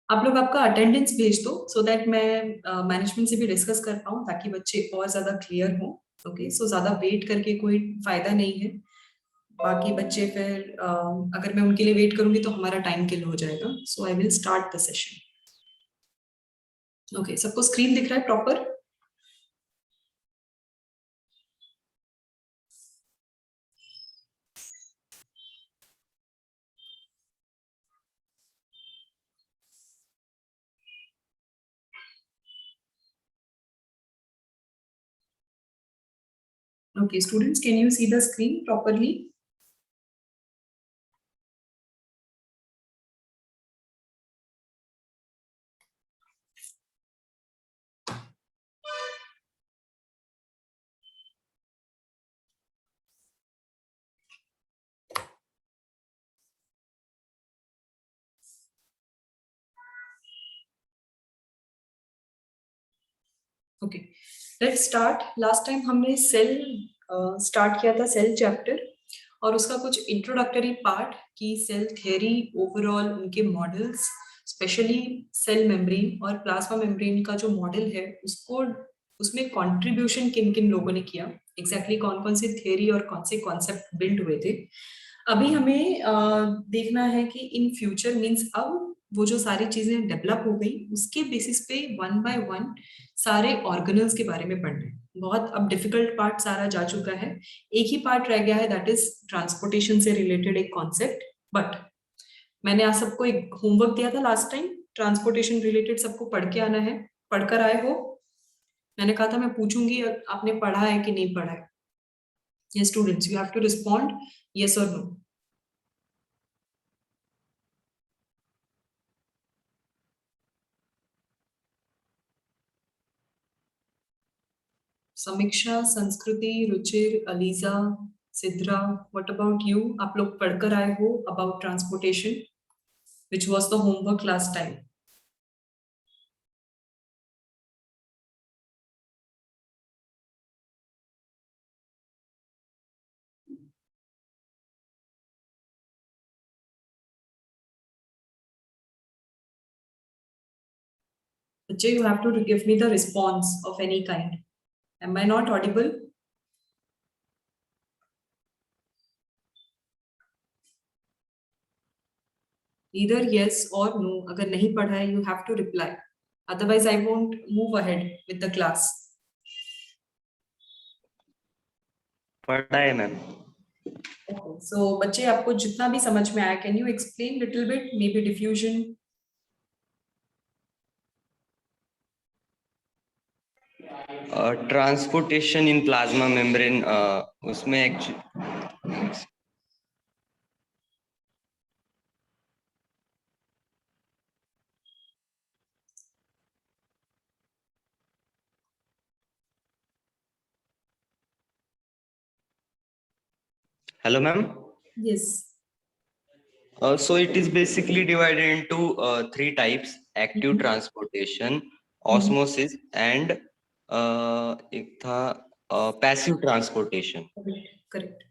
आप लोग आपका अटेंडेंस भेज दो सो दैट मैं मैनेजमेंट से भी डिस्कस कर पाऊँ ताकि बच्चे और ज्यादा क्लियर हो। ओके, सो ज्यादा वेट करके कोई फायदा नहीं है। बाकी बच्चे फिर अगर मैं उनके लिए वेट करूंगी तो हमारा टाइम किल हो जाएगा। So I will start the session. Okay, सबको स्क्रीन दिख रहा है proper? Okay, students, can you see the screen properly? Okay, let's start. Last time हमने सेल स्टार्ट किया था, सेल चैप्टर, और उसका कुछ इंट्रोडक्टरी पार्ट की सेल थियरी, ओवरऑल उनके मॉडल्स, स्पेशली सेल मेम्ब्रेन और प्लाज्मा मेम्ब्रेन का जो मॉडल है उसको, उसमें कंट्रीब्यूशन किन किन लोगों ने किया, एग्जैक्टली कौन कौन सी थियरी और कौन से कॉन्सेप्ट बिल्ड हुए थे। अभी हमें देखना है कि इन फ्यूचर मींस अब वो जो सारी चीजें डेवलप हो गई उसके बेसिस पे वन बाय वन सारे ऑर्गेनल्स के बारे में पढ़ना है। बहुत अब डिफिकल्ट पार्ट सारा जा चुका है, एक ही पार्ट रह गया है, दैट इज ट्रांसपोर्टेशन से रिलेटेड एक कॉन्सेप्ट। बट मैंने आज सबको एक होमवर्क दिया था लास्ट टाइम, ट्रांसपोर्टेशन रिलेटेड सबको पढ़ के आना है। पढ़कर आए हो? मैंने कहा था मैं पूछूंगी आपने पढ़ा है कि नहीं पढ़ा है। ये students you have to respond yes और no. Samiksha, Sanskriti, Ruchir, Aliza, Sidra, what about you? आप लोग पढ़कर आए हो about transportation which was the homework last time? बच्चे, you have to give me the response of any kind. Am I not audible? Either yes or no. अगर नहीं पढ़ा है you have to reply. Otherwise I won't move ahead with the class. पढ़ा है ma'am. Okay. So बच्चे आपको जितना भी समझ में आया, can you explain little bit, maybe diffusion? Transportation in plasma membrane, उसमें hello ma'am. Yes. So it is basically divided into three types: active transportation, osmosis, and एक था passive transportation. Correct.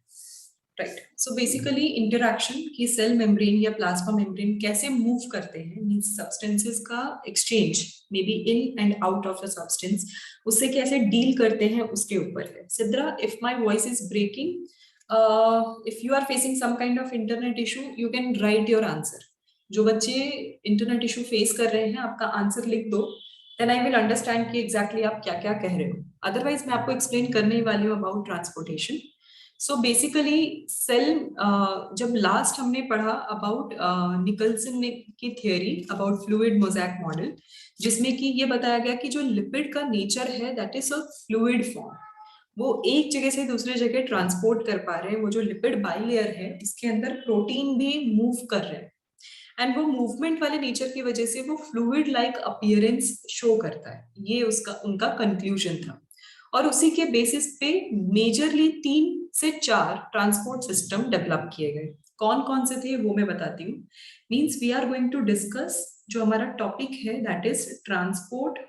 Right, so basically interaction की cell membrane या plasma membrane कैसे move करते हैं, means substances का exchange may be in and out of the substance, उससे कैसे डील करते हैं उसके ऊपर है। Sidra, if my voice is breaking, if you are facing some kind of internet issue, you can write your answer. जो बच्चे इंटरनेट इशू फेस कर रहे हैं आपका आंसर लिख दो, देन आई विल अंडरस्टैंड कि एग्जैक्टली आप क्या क्या कह रहे हो। अदरवाइज मैं आपको एक्सप्लेन करने ही वाली हूँ about transportation. So basically cell, जब लास्ट हमने पढ़ा अबाउट निकलसन की theory about fluid mosaic model, जिसमें कि ये बताया गया कि जो लिपिड का नेचर है that is a fluid form, वो एक जगह से दूसरे जगह ट्रांसपोर्ट कर पा रहे हैं। वो जो लिपिड बाइलेयर है इसके अंदर प्रोटीन भी मूव कर रहे हैं, एंड वो मूवमेंट वाले नेचर की वजह से वो फ्लूइड लाइक अपीयरेंस शो करता है। ये उसका उनका कंक्लूजन था, और उसी के बेसिस पे मेजरली 3 से 4 ट्रांसपोर्ट सिस्टम डेवलप किए गए। कौन कौन से थे वो मैं बताती हूँ। Means we are going to discuss, जो हमारा टॉपिक है that is transport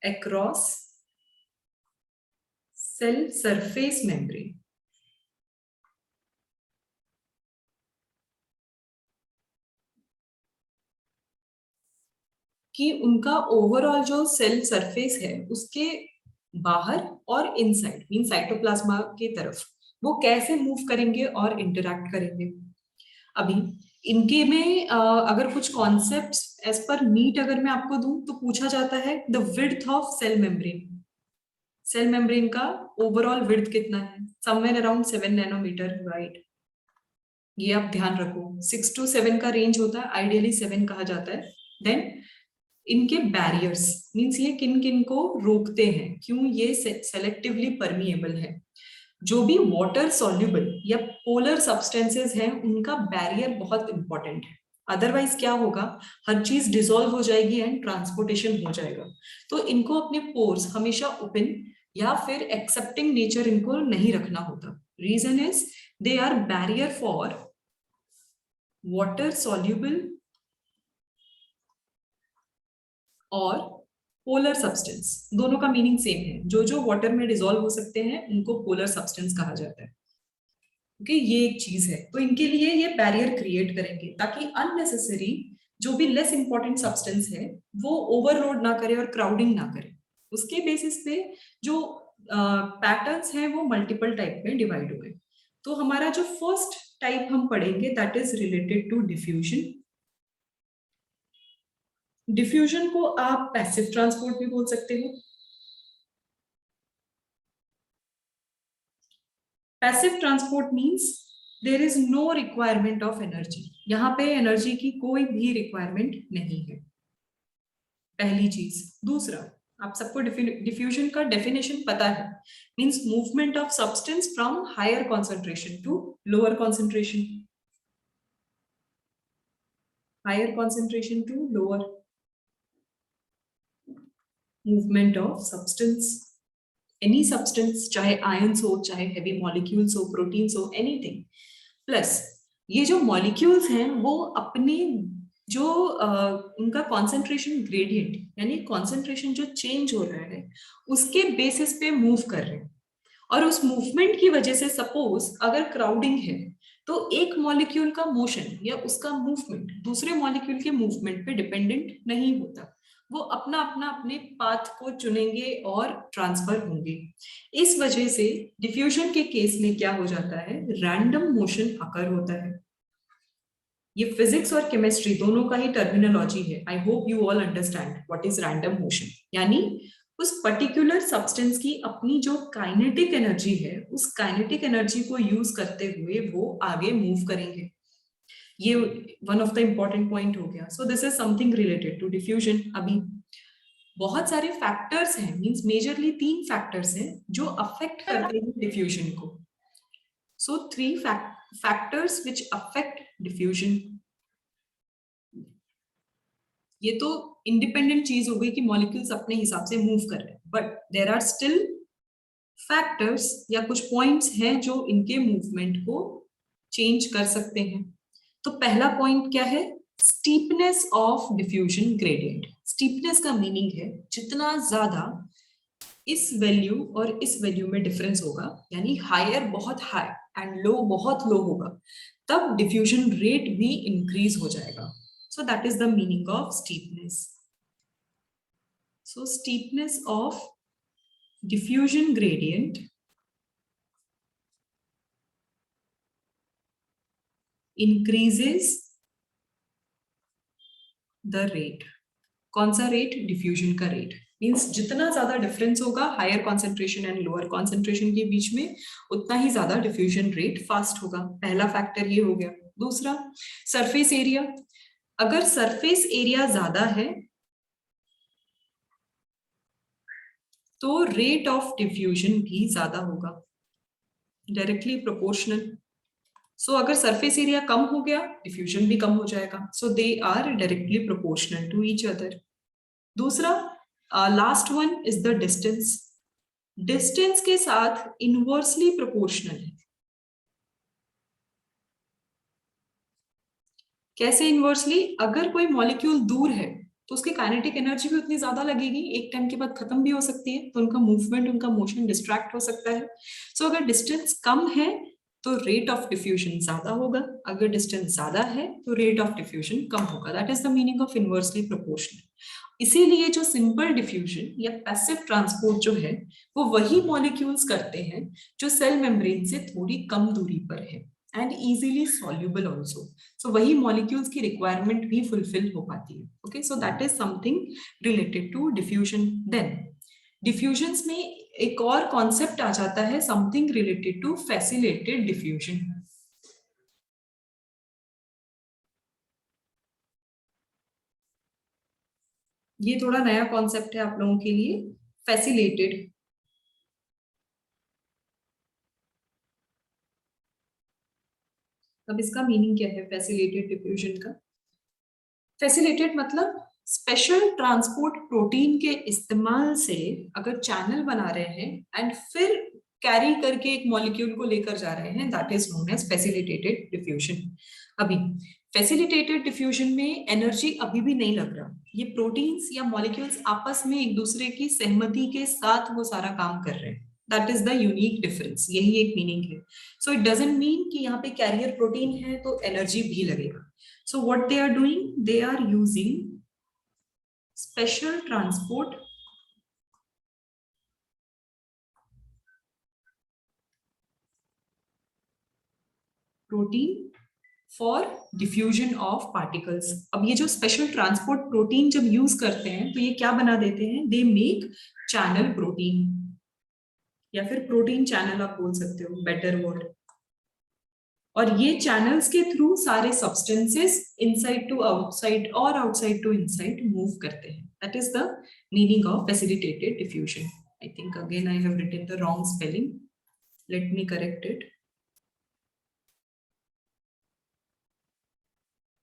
across cell surface membrane. कि उनका ओवरऑल जो सेल सरफेस है उसके बाहर और इनसाइड मीन साइटोप्लाज्मा की तरफ वो कैसे मूव करेंगे और इंटरैक्ट करेंगे। अभी इनके में अगर कुछ कॉन्सेप्ट्स एज पर नीट अगर मैं आपको दूं तो पूछा जाता है the width of cell membrane. Cell membrane का ओवरऑल विड्थ कितना है, समवेयर अराउंड 7 नैनोमीटर वाइड। ये आप ध्यान रखो, 6 to 7 का रेंज होता है, आइडियली 7 कहा जाता है। देन इनके बैरियर्स मींस ये किन किन को रोकते हैं, क्यों ये सेलेक्टिवली परमिएबल है। जो भी वाटर सॉल्युबल या पोलर सब्सटेंसेस हैं उनका बैरियर बहुत इंपॉर्टेंट है, अदरवाइज क्या होगा, हर चीज डिसॉल्व हो जाएगी एंड ट्रांसपोर्टेशन हो जाएगा। तो इनको अपने पोर्स हमेशा ओपन या फिर एक्सेप्टिंग नेचर इनको नहीं रखना होता। Reason is they are barrier for water soluble और पोलर सब्सटेंस, दोनों का मीनिंग सेम है। जो जो वाटर में डिसॉल्व हो सकते हैं उनको पोलर सब्सटेंस कहा जाता है। ओके, ये एक चीज है। तो इनके लिए ये बैरियर क्रिएट करेंगे ताकि अननेसेसरी जो भी लेस इंपॉर्टेंट सब्सटेंस है वो ओवरलोड ना करे और क्राउडिंग ना करे। उसके बेसिस पे जो पैटर्न्स हैं वो मल्टीपल टाइप में डिवाइड हुए। तो हमारा जो फर्स्ट टाइप हम पढ़ेंगे that is related to diffusion. Diffusion को आप पैसिव ट्रांसपोर्ट भी बोल सकते हो। Passive transport means there is no requirement of energy, यहाँ पे एनर्जी की कोई भी रिक्वायरमेंट नहीं है, पहली चीज। दूसरा, आप सबको डिफ्यूजन का डेफिनेशन पता है, means movement of substance from higher concentration to lower concentration, higher concentration to lower movement of substance, any substance, चाहे आयंस हो, चाहे हेवी मॉलिक्यूल्स हो, प्रोटीन्स हो, एनीथिंग। प्लस ये जो मॉलिक्यूल्स हैं वो अपने जो उनका कॉन्सेंट्रेशन ग्रेडियंट यानी कॉन्सेंट्रेशन जो चेंज हो रहा है उसके बेसिस पे मूव कर रहे हैं। और उस मूवमेंट की वजह से सपोज अगर क्राउडिंग है तो एक मॉलिक्यूल का मोशन या उसका मूवमेंट दूसरे मॉलिक्यूल के मूवमेंट पे डिपेंडेंट नहीं होता, वो अपना अपना अपने पाथ को चुनेंगे और ट्रांसफर होंगे। इस वजह से डिफ्यूजन के केस में क्या हो जाता है, रैंडम मोशन अकर होता है। ये फिजिक्स और केमिस्ट्री दोनों का ही टर्मिनोलॉजी है। I hope you all understand what is random motion. यानी उस पर्टिकुलर सब्सटेंस की अपनी जो काइनेटिक एनर्जी है उस काइनेटिक एनर्जी को यूज करते हुए वो आगे मूव करेंगे। ये one of the important point हो गया। So this is something related to diffusion. अभी बहुत सारे फैक्टर्स हैं, मींस मेजरली 3 फैक्टर्स हैं जो अफेक्ट करते हैं डिफ्यूजन को। सो 3 फैक्टर्स व्हिच अफेक्ट डिफ्यूजन। ये तो इंडिपेंडेंट चीज हो गई कि मॉलिक्यूल्स अपने हिसाब से मूव कर रहे हैं, but there are still factors या कुछ पॉइंट्स हैं जो इनके मूवमेंट को चेंज कर सकते हैं। तो पहला पॉइंट क्या है, steepness of diffusion gradient. Steepness का मीनिंग है जितना ज्यादा इस वैल्यू और इस वैल्यू में डिफरेंस होगा, यानी हायर बहुत हाई एंड लो बहुत लो होगा, तब डिफ्यूजन रेट भी इंक्रीज हो जाएगा। So that is the meaning of steepness. So steepness of diffusion gradient increases the rate. कौन सा रेट, डिफ्यूजन का रेट। मींस जितना ज्यादा डिफरेंस होगा higher concentration and lower concentration के बीच में उतना ही ज्यादा डिफ्यूजन रेट फास्ट होगा। पहला फैक्टर ये हो गया। दूसरा, सरफेस एरिया। अगर सरफेस एरिया ज्यादा है तो रेट ऑफ डिफ्यूजन भी ज्यादा होगा, डायरेक्टली प्रोपोर्शनल। सो अगर सरफेस एरिया कम हो गया डिफ्यूजन भी कम हो जाएगा। So they are directly proportional to each other. दूसरा, last one is the distance. Distance के साथ इनवर्सली प्रोपोर्शनल है। कैसे इनवर्सली, अगर कोई मॉलिक्यूल दूर है तो उसकी काइनेटिक एनर्जी भी उतनी ज्यादा लगेगी, एक टाइम के बाद खत्म भी हो सकती है, तो उनका मूवमेंट उनका मोशन डिस्ट्रैक्ट हो सकता है। सो अगर डिस्टेंस कम है तो रेट ऑफ डिफ्यूजन ज्यादा होगा, अगर डिस्टेंस ज्यादा है तो रेट ऑफ डिफ्यूजन कम होगा। That is the meaning of inversely proportional. इसीलिए जो सिंपल डिफ्यूजन या पैसिव ट्रांसपोर्ट जो है वो वही मॉलिक्यूल्स करते हैं जो सेल मेम्ब्रेन से थोड़ी कम दूरी पर है and easily soluble also. So वही मॉलिक्यूल्स की रिक्वायरमेंट भी फुलफिल हो पाती है। Okay, so that is something related to diffusion. Then diffusions में एक और कॉन्सेप्ट आ जाता है, something related to facilitated diffusion. ये थोड़ा नया कॉन्सेप्ट है आप लोगों के लिए, फैसिलिटेटेड। अब इसका मीनिंग क्या है फैसिलिटेटेड डिफ्यूजन का? फैसिलिटेटेड मतलब स्पेशल ट्रांसपोर्ट प्रोटीन के इस्तेमाल से अगर चैनल बना रहे हैं एंड फिर कैरी करके एक मॉलिक्यूल को लेकर जा रहे हैं, that is known as facilitated diffusion. अभी फैसिलिटेटेड डिफ्यूजन में एनर्जी अभी भी नहीं लग रहा, ये प्रोटीन्स या मॉलिक्यूल्स आपस में एक दूसरे की सहमति के साथ वो सारा काम कर रहे हैं। That is the unique difference, यही एक मीनिंग है। सो इट डजंट मीन कि यहाँ पे कैरियर प्रोटीन है तो एनर्जी भी लगेगा। So what they are doing, they are using special transport protein for diffusion of particles। अब ये जो स्पेशल ट्रांसपोर्ट प्रोटीन जब यूज करते हैं तो ये क्या बना देते हैं, दे मेक चैनल प्रोटीन, या फिर प्रोटीन चैनल आप बोल सकते हो, बेटर वर्ड। और ये चैनल्स के थ्रू सारे सब्सटेंसेस इनसाइड टू आउटसाइड और आउटसाइड टू इनसाइड मूव करते हैं। That is the meaning of facilitated diffusion. I think again I have written the wrong spelling, let me correct it.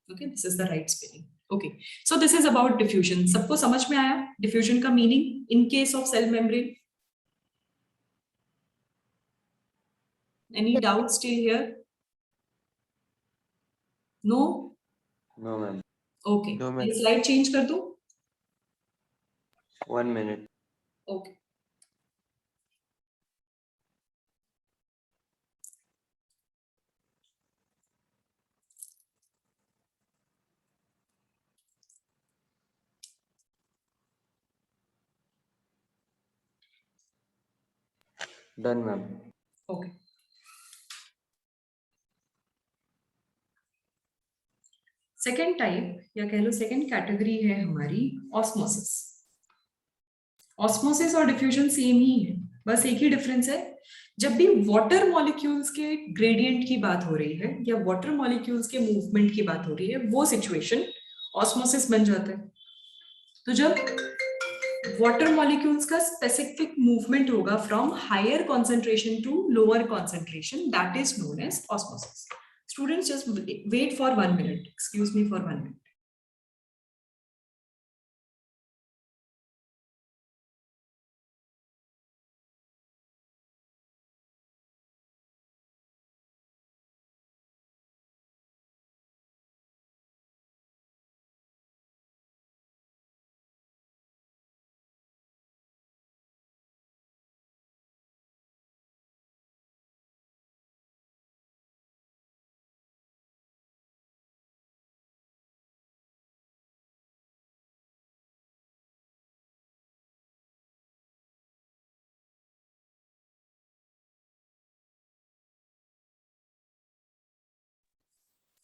Okay, this is the right spelling. Okay, so this is about diffusion. सबको समझ में आया diffusion का meaning in case of cell membrane? Any doubt still here? No? No ma'am. Okay, No, ma'am. Slide change कर दूं? 1 minute. Okay, Done, ma'am. Okay. Second type या कह लो second category है हमारी ऑस्मोसिस। ऑस्मोसिस और डिफ्यूजन सेम ही है, बस एक ही डिफरेंस है, जब भी वाटर मॉलिक्यूल्स के ग्रेडियंट की बात हो रही है या वाटर मॉलिक्यूल्स के मूवमेंट की बात हो रही है, वो सिचुएशन ऑस्मोसिस बन जाता है। तो जब वाटर मॉलिक्यूल्स का स्पेसिफिक मूवमेंट होगा from higher concentration to lower concentration, that is known as osmosis. Students, just wait for 1 minute. Excuse me for 1 minute.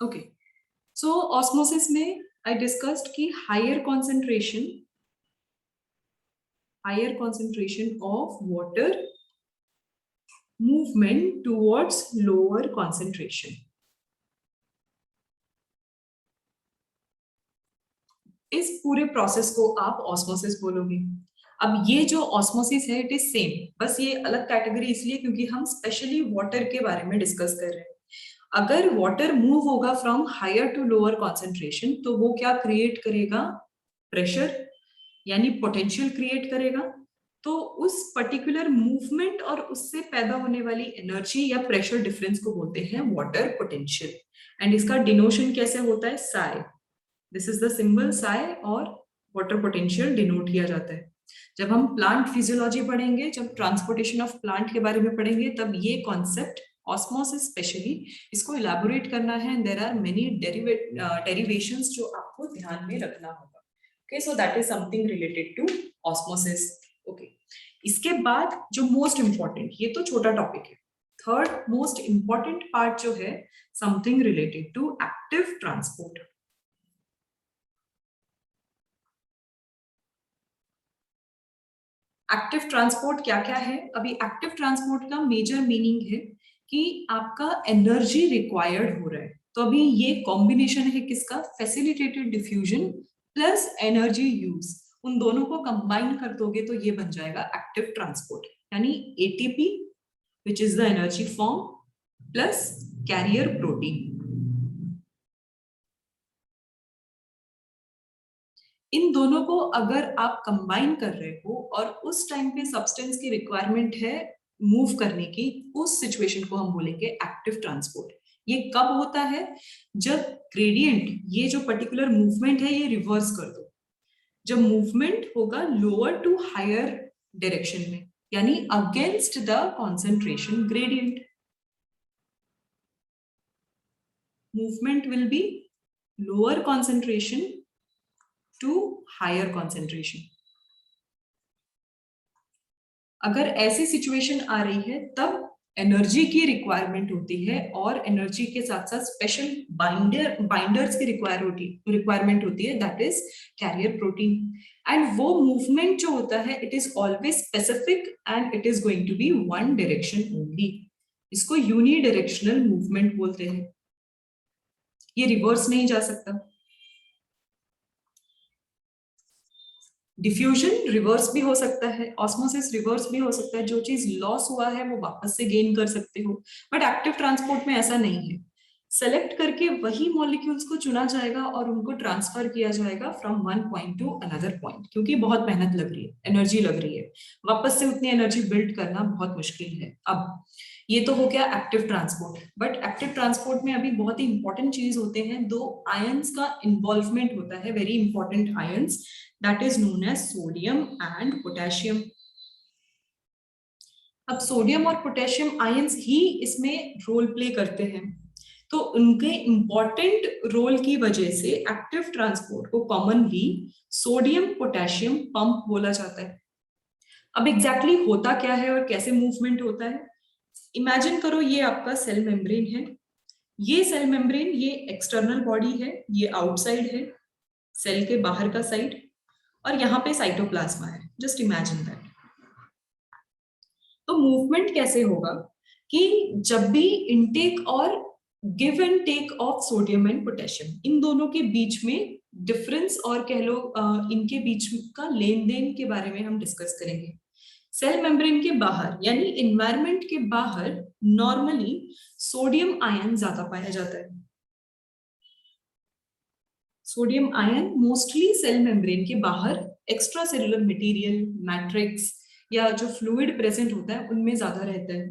Okay. So osmosis में I discussed कि higher concentration of water movement towards lower concentration. इस पूरे process को आप osmosis बोलोगे। अब ये जो ऑस्मोसिस है इट इज सेम, बस ये अलग कैटेगरी इसलिए क्योंकि हम स्पेशली वाटर के बारे में डिस्कस कर रहे हैं। अगर वाटर मूव होगा from higher to lower concentration तो वो क्या क्रिएट करेगा, प्रेशर यानी पोटेंशियल क्रिएट करेगा। तो उस पर्टिकुलर मूवमेंट और उससे पैदा होने वाली एनर्जी या प्रेशर डिफरेंस को बोलते हैं वाटर पोटेंशियल। एंड इसका डिनोशन कैसे होता है, Sai. This is the symbol Sai, और वाटर पोटेंशियल डिनोट किया जाता है। जब हम प्लांट फिजियोलॉजी पढ़ेंगे, जब ट्रांसपोर्टेशन ऑफ प्लांट के बारे में पढ़ेंगे, तब ये कॉन्सेप्ट ऑस्मोसिस स्पेशली इसको इलैबोरेट करना है। देयर आर मेनी डेरिवेशंस जो आपको ध्यान में रखना होगा। Okay, so that is something related to osmosis. Okay, इसके बाद जो मोस्ट इंपॉर्टेंट, ये तो छोटा टॉपिक है, थर्ड मोस्ट इंपॉर्टेंट पार्ट जो है something related to active transport. Active transport क्या क्या है? अभी एक्टिव ट्रांसपोर्ट का मेजर मीनिंग है कि आपका एनर्जी रिक्वायर्ड हो रहा है. तो अभी ये कॉम्बिनेशन है किसका? Facilitated diffusion plus energy use. उन दोनों को कंबाइन कर दोगे तो ये बन जाएगा एक्टिव ट्रांसपोर्ट, यानी ATP which is the energy form plus carrier protein. इन दोनों को अगर आप कंबाइन कर रहे हो और उस टाइम पे सब्सटेंस की रिक्वायरमेंट है मूव करने की, उस सिचुएशन को हम बोलेंगे एक्टिव ट्रांसपोर्ट. ये कब होता है? जब ग्रेडियंट, ये जो पर्टिकुलर मूवमेंट है ये रिवर्स कर दो. जब मूवमेंट होगा लोअर टू हायर डायरेक्शन में, यानी against the concentration gradient. Movement will be lower concentration to higher concentration. अगर ऐसी सिचुएशन आ रही है तब एनर्जी की रिक्वायरमेंट होती है और एनर्जी के साथ साथ स्पेशल बाइंडर्स की रिक्वायरमेंट होती है, that is carrier protein. And वो मूवमेंट जो होता है it is always specific and it is going to be one direction only. इसको यूनिडायरेक्शनल मूवमेंट बोलते हैं. ये रिवर्स नहीं जा सकता. डिफ्यूजन रिवर्स भी हो सकता है, ऑस्मोसिस रिवर्स भी हो सकता है. जो चीज लॉस हुआ है वो वापस से गेन कर सकते हो, बट एक्टिव ट्रांसपोर्ट में ऐसा नहीं है. सेलेक्ट करके वही मॉलिक्यूल्स को चुना जाएगा और उनको ट्रांसफर किया जाएगा from one point two another point, क्योंकि बहुत मेहनत लग रही है, एनर्जी लग रही है. वापस से उतनी एनर्जी बिल्ड करना बहुत मुश्किल है. अब ये तो हो गया active transport, but active transport में अभी बहुत ही इंपॉर्टेंट चीज होते हैं, दो आयंस का इन्वॉल्वमेंट होता है, very important ions, that is known as sodium and potassium. अब सोडियम और पोटेशियम आयंस ही इसमें रोल प्ले करते हैं. तो उनके इंपॉर्टेंट रोल की वजह से एक्टिव ट्रांसपोर्ट को कॉमनली सोडियम पोटेशियम पंप बोला जाता है. अब एग्जैक्टली होता क्या है और कैसे मूवमेंट होता है? इमेजिन करो ये आपका सेल मेम्ब्रेन है. ये सेल मेम्ब्रेन, ये एक्सटर्नल बॉडी है, ये आउटसाइड है, सेल के बाहर का साइड, और यहाँ पे साइटोप्लाज्मा है. Just imagine that. तो मूवमेंट कैसे होगा कि जब भी इनटेक और give and take of sodium and potassium, इन दोनों के बीच में डिफरेंस और कह लो इनके बीच का लेन देन के बारे में हम डिस्कस करेंगे. सेल मेम्ब्रेन के बाहर यानी एनवायरनमेंट के बाहर नॉर्मली सोडियम आयन ज्यादा पाया जाता है. Sodium ion mostly cell membrane के बाहर एक्स्ट्रा सेलुलर मटेरियल, मैट्रिक्स या जो फ्लूइड प्रेजेंट होता है उनमें ज्यादा रहता है.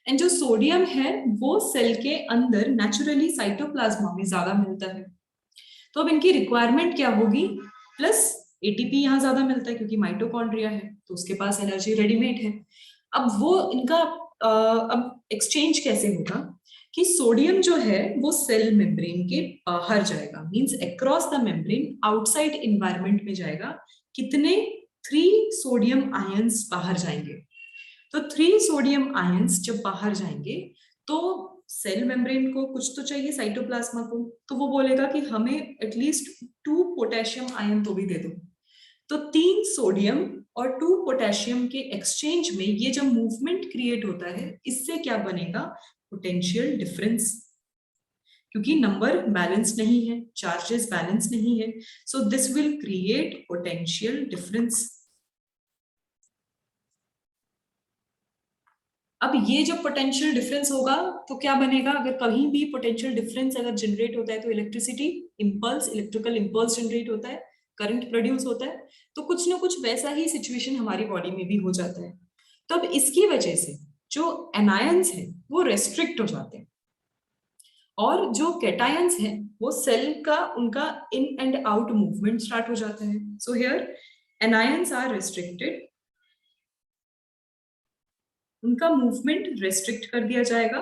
एंड जो सोडियम है वो सेल के अंदर नेचुरली साइटोप्लाज्मा में ज्यादा मिलता है. तो अब इनकी रिक्वायरमेंट क्या होगी? प्लस एटीपी यहाँ ज्यादा मिलता है क्योंकि माइटोकॉन्ड्रिया है तो उसके पास एनर्जी रेडीमेड है. अब वो इनका अब एक्सचेंज कैसे होगा कि सोडियम जो है वो सेल मेम्ब्रेन के बाहर जाएगा, means across the membrane outside environment में जाएगा. कितने? 3 सोडियम आयंस बाहर जाएंगे. तो 3 सोडियम आयंस जब बाहर जाएंगे तो सेल मेम्ब्रेन को कुछ तो चाहिए, साइटोप्लाज्मा को, तो वो बोलेगा कि हमें एटलीस्ट 2 पोटेशियम आयन तो भी दे दो. तो 3 सोडियम और 2 पोटेशियम के एक्सचेंज में ये जब मूवमेंट क्रिएट होता है, इससे क्या बनेगा? Potential difference. क्योंकि नंबर बैलेंस नहीं है, चार्जेस बैलेंस नहीं है, so this will create potential difference. अब ये जो पोटेंशियल डिफरेंस होगा तो क्या बनेगा? अगर कहीं भी पोटेंशियल डिफरेंस अगर जनरेट होता है तो electricity impulse, electrical impulse generate होता है, करंट प्रोड्यूस होता है. तो कुछ ना कुछ वैसा ही सिचुएशन हमारी बॉडी में भी हो जाता है. तो अब इसकी वजह से जो एनायंस है वो रेस्ट्रिक्ट हो जाते हैं और जो कैटायंस हैं वो सेल का उनका in and out movement start हो जाता है. So here anions are restricted, उनका मूवमेंट रेस्ट्रिक्ट कर दिया जाएगा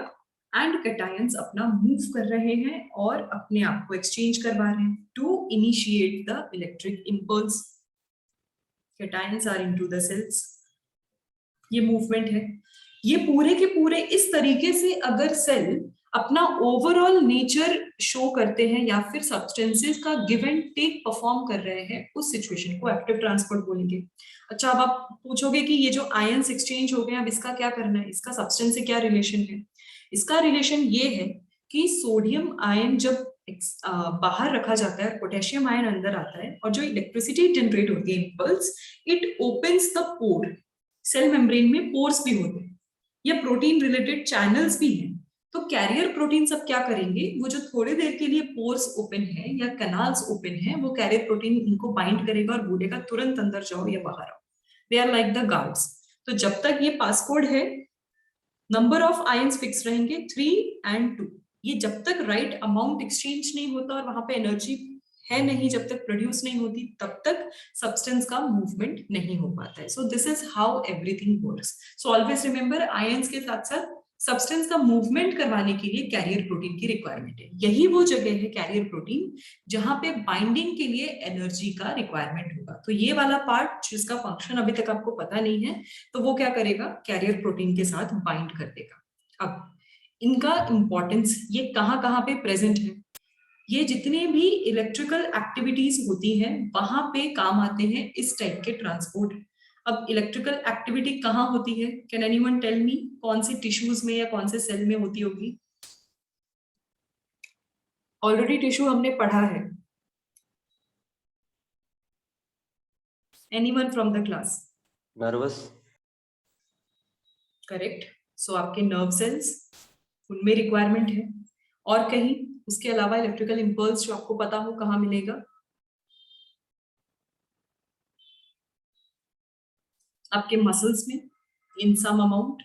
एंड कैटायंस अपना मूव कर रहे हैं और अपने आप को एक्सचेंज करवा रहे हैं to initiate the electric impulse. Cations are into the cells. ये मूवमेंट है. ये पूरे के पूरे इस तरीके से अगर सेल अपना ओवरऑल नेचर शो करते हैं या फिर सब्सटेंसेस का गिव एंड टेक परफॉर्म कर रहे हैं, उस सिचुएशन को एक्टिव ट्रांसपोर्ट बोलेंगे. अच्छा, अब आप पूछोगे कि ये जो आयंस एक्सचेंज हो गए, अब इसका क्या करना है, इसका सब्सटेंस से क्या रिलेशन है? इसका रिलेशन ये है कि सोडियम आयन जब बाहर रखा जाता है, पोटेशियम आयन अंदर आता है, और जो इलेक्ट्रिसिटी जनरेट होती है, impulse, it opens the pore. Cell membrane में पोर्स भी होते हैं, या प्रोटीन रिलेटेड चैनल्स भी हैं. तो कैरियर प्रोटीन सब क्या करेंगे, वो जो थोड़ी देर के लिए पोर्स ओपन है या कैनाल्स ओपन है, वो कैरियर प्रोटीन इनको बाइंड करेगा और बोलेगा तुरंत अंदर जाओ या बाहर आओ. They are like the guards. तो जब तक ये पासकोड है, नंबर ऑफ आयंस फिक्स रहेंगे 3 and 2. ये जब तक राइट अमाउंट एक्सचेंज नहीं होता और वहां पे एनर्जी है नहीं, जब तक प्रोड्यूस नहीं होती, तब तक सब्सटेंस का मूवमेंट नहीं हो पाता है. सो this is how everything works. So always remember, ions के साथ साथ सब्सटेंस का मूवमेंट करवाने के लिए कैरियर प्रोटीन की रिक्वायरमेंट है. यही वो जगह है कैरियर प्रोटीन जहां पे बाइंडिंग के लिए एनर्जी का रिक्वायरमेंट होगा. तो ये वाला पार्ट जिसका फंक्शन अभी तक आपको पता नहीं है, तो वो क्या करेगा, कैरियर प्रोटीन के साथ बाइंड कर देगा. अब इनका इंपॉर्टेंस, ये कहाँ पे प्रेजेंट है, ये जितने भी इलेक्ट्रिकल एक्टिविटीज होती हैं वहां पे काम आते हैं इस टाइप के ट्रांसपोर्ट. अब इलेक्ट्रिकल एक्टिविटी कहाँ होती है, कैन एनीवन टेल मी, कौन सी टिश्यूज में या कौन से सेल में होती होगी? ऑलरेडी टिश्यू हमने पढ़ा है. Anyone from the class? Nervous. Correct. So आपके नर्व सेल्स, उनमें रिक्वायरमेंट है. और कहीं उसके अलावा इलेक्ट्रिकल इंपल्स जो आपको पता हो कहाँ मिलेगा? आपके मसल्स में, in some amount.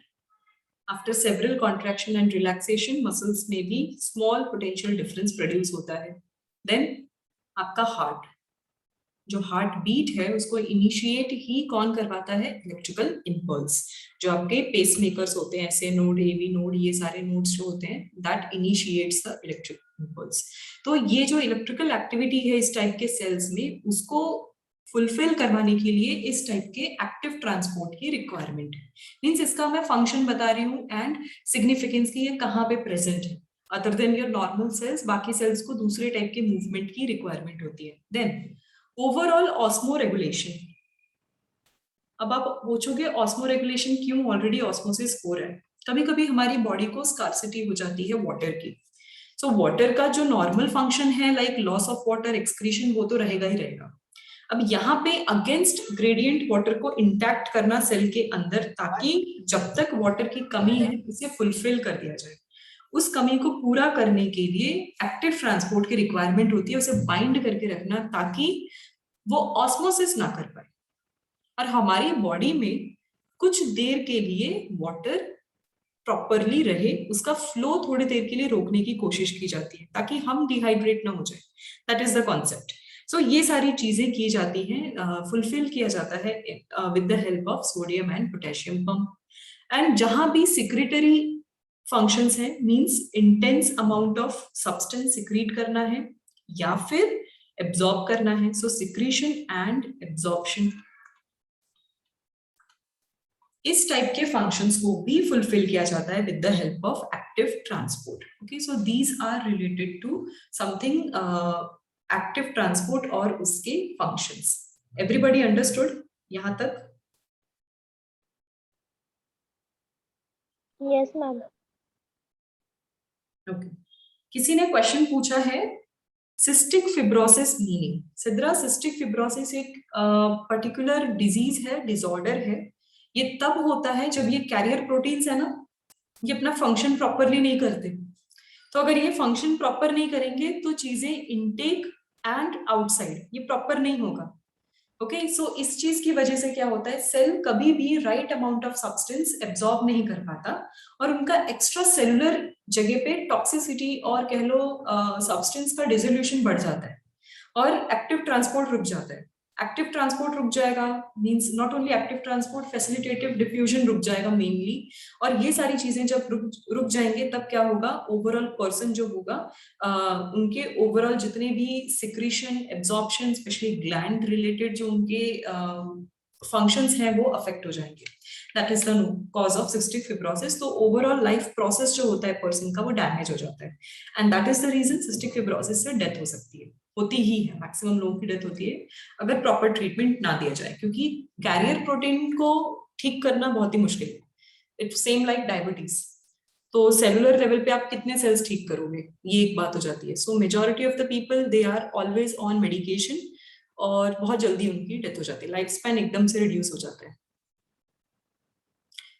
After several contraction and relaxation, muscles में भी स्मॉल पोटेंशियल डिफरेंस प्रोड्यूस होता है. देन आपका हार्ट, जो हार्ट बीट है उसको इनिशिएट ही कौन करवाता है? Electrical impulse. जो आपके पेसमेकर्स होते हैं, ऐसे नोड, एवी नोड, ये सारे नोड्स जो होते हैं, that initiates the electric impulse. तो ये जो इलेक्ट्रिकल एक्टिविटी है इस टाइप के सेल्स में, उसको फुलफिल करवाने के लिए इस टाइप के एक्टिव ट्रांसपोर्ट की रिक्वायरमेंट है. मीन्स इसका मैं फंक्शन बता रही हूँ एंड सिग्निफिकेंस की ये कहाँ पे प्रेजेंट है. Other than your normal cells, बाकी सेल्स को दूसरे टाइप के मूवमेंट की रिक्वायरमेंट होती है. Then overall osmoregulation. अब आप पूछोगे ऑस्मो रेगुलेशन क्यों? ऑलरेडी ऑस्मोसिस हो रहा है. कभी कभी हमारी बॉडी को स्कार्सिटी हो जाती है वाटर की. सो वाटर का जो नॉर्मल फंक्शन है, like loss of water, excretion, वो तो रहेगा ही रहेगा. अब यहाँ पे अगेंस्ट ग्रेडियंट वाटर को इंटैक्ट करना सेल के अंदर, ताकि जब तक वाटर की कमी है उसे फुलफिल कर दिया जाए. उस कमी को पूरा करने के लिए एक्टिव ट्रांसपोर्ट की रिक्वायरमेंट होती है, उसे बाइंड करके रखना ताकि वो ऑस्मोसिस ना कर पाए. और हमारी बॉडी में कुछ देर के लिए वाटर प्रॉपरली रहे, उसका फ्लो थोड़ी देर के लिए रोकने की कोशिश की जाती है ताकि हम डिहाइड्रेट ना हो जाए. That is the concept. So ये सारी चीजें की जाती हैं, फुलफिल किया जाता है with the help of sodium and potassium pump. And जहां भी सिक्रेटरी फंक्शंस हैं, means intense amount of substance secrete करना है या फिर एब्जॉर्ब करना है. सो सिक्रीशन एंड एब्जॉर्प्शन, इस टाइप के फंक्शंस को भी फुलफिल किया जाता है with the help of active transport. Okay, so these are related to something active transport और उसके फंक्शंस. एवरीबॉडी अंडरस्टूड यहां तक? Yes ma'am. ओके, किसी ने क्वेश्चन पूछा है cystic fibrosis meaning. Sidra, cystic fibrosis एक पर्टिकुलर डिजीज है, डिसऑर्डर है. ये तब होता है जब ये कैरियर प्रोटीन्स है ना, ये अपना फंक्शन प्रॉपरली नहीं करते. तो अगर ये फंक्शन प्रॉपर नहीं करेंगे तो चीजें इनटेक एंड आउटसाइड, ये प्रॉपर नहीं होगा. ओके, सो इस चीज की वजह से क्या होता है, सेल कभी भी right amount of substance absorb नहीं कर पाता और उनका एक्स्ट्रा सेलुलर जगह पे टॉक्सिसिटी और कह लो सब्सटेंस का डिसोल्यूशन बढ़ जाता है और एक्टिव ट्रांसपोर्ट रुक जाता है. एक्टिव ट्रांसपोर्ट रुक जाएगा, means not only active transport, facilitative diffusion रुक जाएगा मेनली। और ये सारी चीजें जब रुक जाएंगे तब क्या होगा, ओवरऑल पर्सन जो होगा उनके ओवरऑल जितने भी secretion, absorption, specially gland related जो उनके फंक्शंस हैं वो अफेक्ट हो जाएंगे। That is the cause of cystic fibrosis. तो ओवरऑल लाइफ प्रोसेस जो होता है पर्सन का वो डैमेज हो जाता है, and that is the reason cystic fibrosis से डेथ हो सकती है, होती ही है, मैक्सिमम लोगों की डेथ होती है अगर प्रॉपर ट्रीटमेंट ना दिया जाए, क्योंकि कैरियर प्रोटीन को ठीक करना बहुत ही मुश्किल है। इट्स सेम लाइक डायबिटीज, तो सेलुलर लेवल पे आप कितने सेल्स ठीक करोगे, ये एक बात हो जाती है। So majority of the people they are always on medication और बहुत जल्दी उनकी डेथ हो जाती है, लाइफ स्पैन एकदम से रिड्यूस हो जाता है।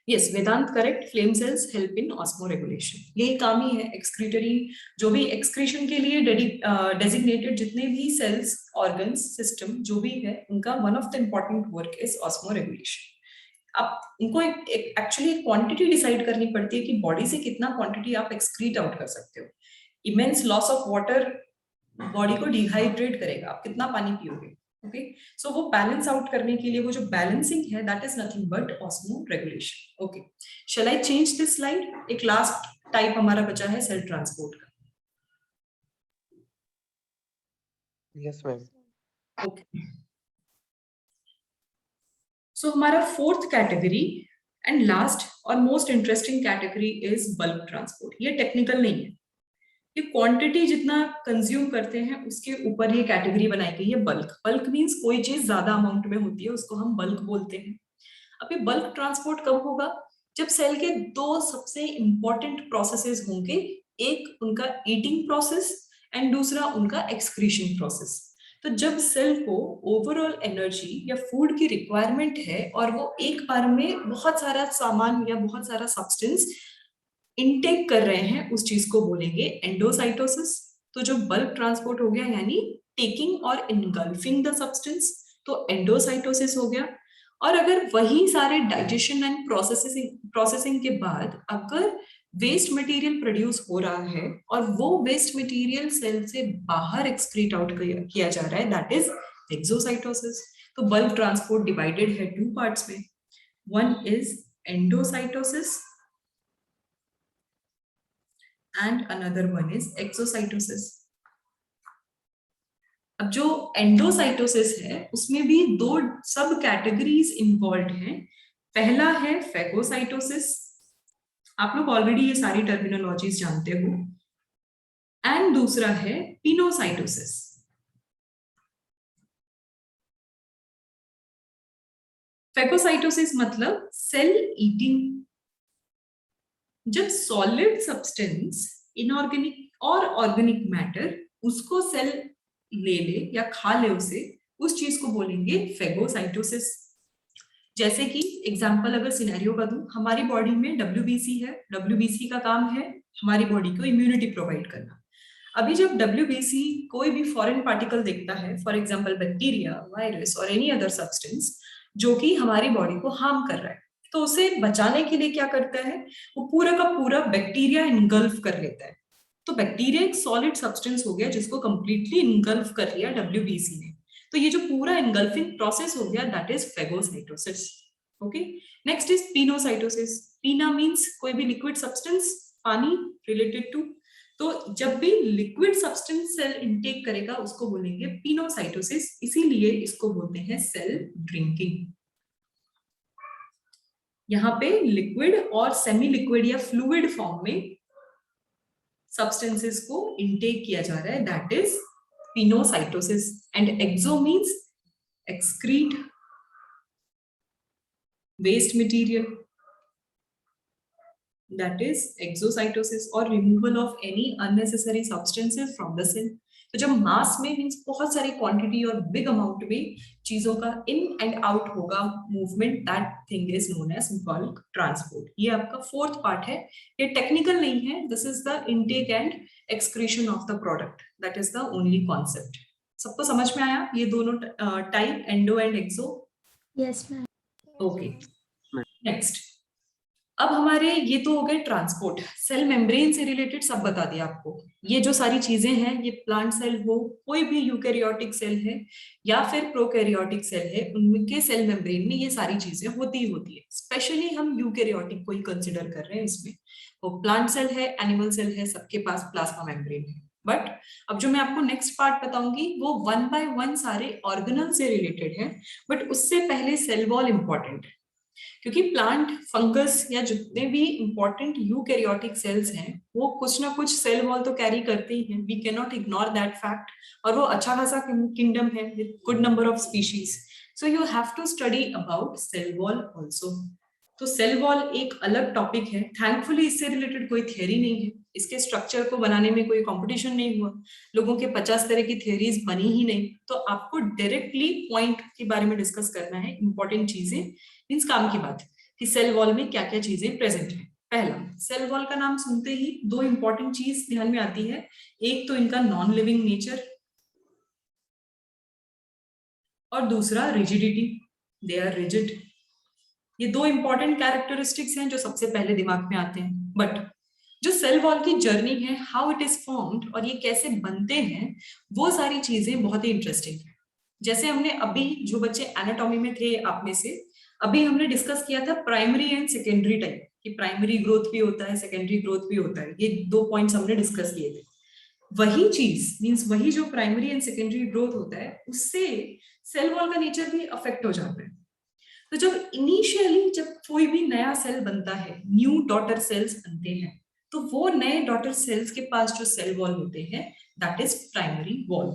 Yes Vedant, correct. Flame cells help in osmoregulation, यही काम ही है। एक्सक्रीटरी जो भी एक्सक्रीशन के लिए डेजिग्नेटेड जितने भी सेल्स, ऑर्गन्स, सिस्टम जो भी है, उनका one of the important work is osmo regulation. आप उनको एक्चुअली एक क्वांटिटी डिसाइड करनी पड़ती है कि बॉडी से कितना क्वांटिटी आप एक्सक्रीट आउट कर सकते हो। Immense loss of water body को डिहाइड्रेट करेगा, आप कितना पानी पियोगे। ओके, सो वो बैलेंस आउट करने के लिए वो जो बैलेंसिंग है that is nothing but osmoregulation. Okay, shall I change this slide? एक लास्ट टाइप हमारा बचा है सेल ट्रांसपोर्ट का। Yes ma'am. ओके, सो हमारा फोर्थ कैटेगरी एंड लास्ट और most interesting category is bulk transport. ये technical नहीं है, ये क्वांटिटी जितना कंज्यूम करते हैं उसके ऊपर ये कैटेगरी बनाई गई है। बल्क, बल्क मींस कोई चीज ज्यादा अमाउंट में होती है, उसको हम बल्क बोलते हैं। अब ये बल्क ट्रांसपोर्ट कब होगा? जब सेल के दो सबसे इंपॉर्टेंट प्रोसेसेस होंगे, एक उनका ईटिंग प्रोसेस एंड दूसरा उनका एक्सक्रीशन प्रोसेस। तो जब सेल को ओवरऑल एनर्जी या फूड की रिक्वायरमेंट है और वो एक बार में बहुत सारा सामान या बहुत सारा सब्सटेंस इनटेक कर रहे हैं, उस चीज को बोलेंगे एंडोसाइटोसिस। तो जो बल्क ट्रांसपोर्ट हो गया यानी टेकिंग और इनगल्फिंग द सब्सटेंस, तो एंडोसाइटोसिस हो गया। और अगर वही सारे डाइजेशन एंड प्रोसेसिंग के बाद अगर वेस्ट मटेरियल प्रोड्यूस हो रहा है और वो वेस्ट मटेरियल सेल से बाहर एक्सक्रीट आउट किया जा रहा है, दैट इज एक्सोसाइटोसिस। तो बल्क ट्रांसपोर्ट डिवाइडेड है टू पार्ट्स में, one is endocytosis and another one is exocytosis. अब जो एंडोसाइटोसिस है उसमें भी दो सब कैटेगरीज इन्वॉल्व हैं। पहला है फेगोसाइटोसिस, आप लोग ऑलरेडी ये सारी टर्मिनोलॉजीज जानते हो, एंड दूसरा है पिनोसाइटोसिस। फेगोसाइटोसिस मतलब सेल ईटिंग, जब सॉलिड सब्सटेंस, इनऑर्गेनिक और ऑर्गेनिक मैटर उसको सेल ले या खा ले उसे, उस चीज को बोलेंगे फेगोसाइटोसिस। जैसे कि एग्जांपल अगर सिनेरियो का दूं, हमारी बॉडी में डब्ल्यूबीसी है, डब्ल्यूबीसी का काम है हमारी बॉडी को इम्यूनिटी प्रोवाइड करना। अभी जब डब्ल्यूबीसी कोई भी फॉरेन पार्टिकल देखता है, फॉर एग्जाम्पल बैक्टीरिया, वायरस और एनी अदर सब्सटेंस जो कि हमारी बॉडी को हार्म कर रहा है, तो उसे बचाने के लिए क्या करता है, वो पूरा का पूरा बैक्टीरिया इनगल्फ कर लेता है। तो बैक्टीरिया एक सॉलिड सब्सटेंस हो गया जिसको कंप्लीटली इनगल्फ कर लिया डब्ल्यूबीसी ने। तो ये जो पूरा इनगल्फिंग प्रोसेस हो गया that is phagocytosis. Okay, next is pinocytosis. पीना मींस कोई भी लिक्विड सब्सटेंस, पानी रिलेटेड टू। तो जब भी लिक्विड सब्सटेंस सेल इनटेक करेगा उसको बोलेंगे पिनोसाइटोसिस, इसीलिए इसको बोलते हैं सेल ड्रिंकिंग। यहाँ पे लिक्विड और सेमी लिक्विड या फ्लूइड फॉर्म में सब्सटेंसेस को इनटेक किया जा रहा है, that is pinocytosis. And exo means excrete waste material, that is exocytosis, और removal of any unnecessary substances from the cell. तो जब मास में मींस बहुत सारी क्वांटिटी और बिग अमाउंट में चीजों का इन एंड आउट होगा movement, that thing is known as bulk transport. ये आपका फोर्थ पार्ट है, ये टेक्निकल नहीं है, this is the intake and excretion of the product, that is the only concept. सबको समझ में आया ये दोनों type, endo and exo? Yes ma'am. Okay, next अब हमारे ये तो हो गए ट्रांसपोर्ट, सेल मेम्ब्रेन से रिलेटेड सब बता दिया आपको। ये जो सारी चीजें हैं, ये प्लांट सेल हो, कोई भी यूकैरियोटिक सेल है या फिर प्रोकैरियोटिक सेल है, उनके सेल मेम्ब्रेन में ये सारी चीजें होती ही होती है। स्पेशली हम यूकैरियोटिक को ही कंसिडर कर रहे हैं इसमें। वो प्लांट सेल है, एनिमल सेल है, सबके पास प्लाज्मा मेम्ब्रेन है। बट अब जो मैं आपको नेक्स्ट पार्ट बताऊंगी वो 1 by 1 सारे ऑर्गेनल से रिलेटेड है। बट उससे पहले सेल वॉल इंपॉर्टेंट है, क्योंकि प्लांट, फंगस या जितने भी इंपॉर्टेंट यूकैरियोटिक सेल्स हैं वो कुछ ना कुछ सेल वॉल तो कैरी करते ही हैं। We can not ignore that fact. और वो अच्छा खासा किंगडम है with good number of species. So you have to study about cell wall also. तो सेल वॉल एक अलग टॉपिक है। थैंकफुली इससे रिलेटेड कोई थियरी नहीं है, इसके स्ट्रक्चर को बनाने में कोई कंपटीशन नहीं हुआ, लोगों के 50 तरह की थियरीज बनी ही नहीं। तो आपको डायरेक्टली पॉइंट के बारे में डिस्कस करना है, इंपॉर्टेंट चीजें, मींस काम की बात कि सेल वॉल में क्या क्या चीजें प्रेजेंट है। पहला, सेल वॉल का नाम सुनते ही दो इंपॉर्टेंट चीज ध्यान में आती है। एक तो इनका नॉन लिविंग नेचर और दूसरा रिजिडिटी, दे आर रिजिड। ये दो इंपॉर्टेंट कैरेक्टरिस्टिक्स हैं जो सबसे पहले दिमाग में आते हैं। बट जो सेल वॉल की जर्नी है, हाउ इट इज फॉर्म्ड और ये कैसे बनते हैं, वो सारी चीजें बहुत ही इंटरेस्टिंग है। जैसे हमने अभी, जो बच्चे एनाटॉमी में थे आप में से, अभी हमने डिस्कस किया था प्राइमरी एंड सेकेंडरी टाइप, कि प्राइमरी ग्रोथ भी होता है, सेकेंडरी ग्रोथ भी होता है। ये दो पॉइंट्स हमने डिस्कस किए थे। वही चीज, मींस वही जो प्राइमरी एंड सेकेंडरी ग्रोथ होता है, उससे सेल वॉल का नेचर भी अफेक्ट हो जाता है। तो जब इनिशियली जब कोई भी नया सेल बनता है, न्यू डॉटर सेल्स बनते हैं, तो वो नए डॉटर सेल्स के पास जो सेल वॉल होते हैं, दैट इज प्राइमरी वॉल।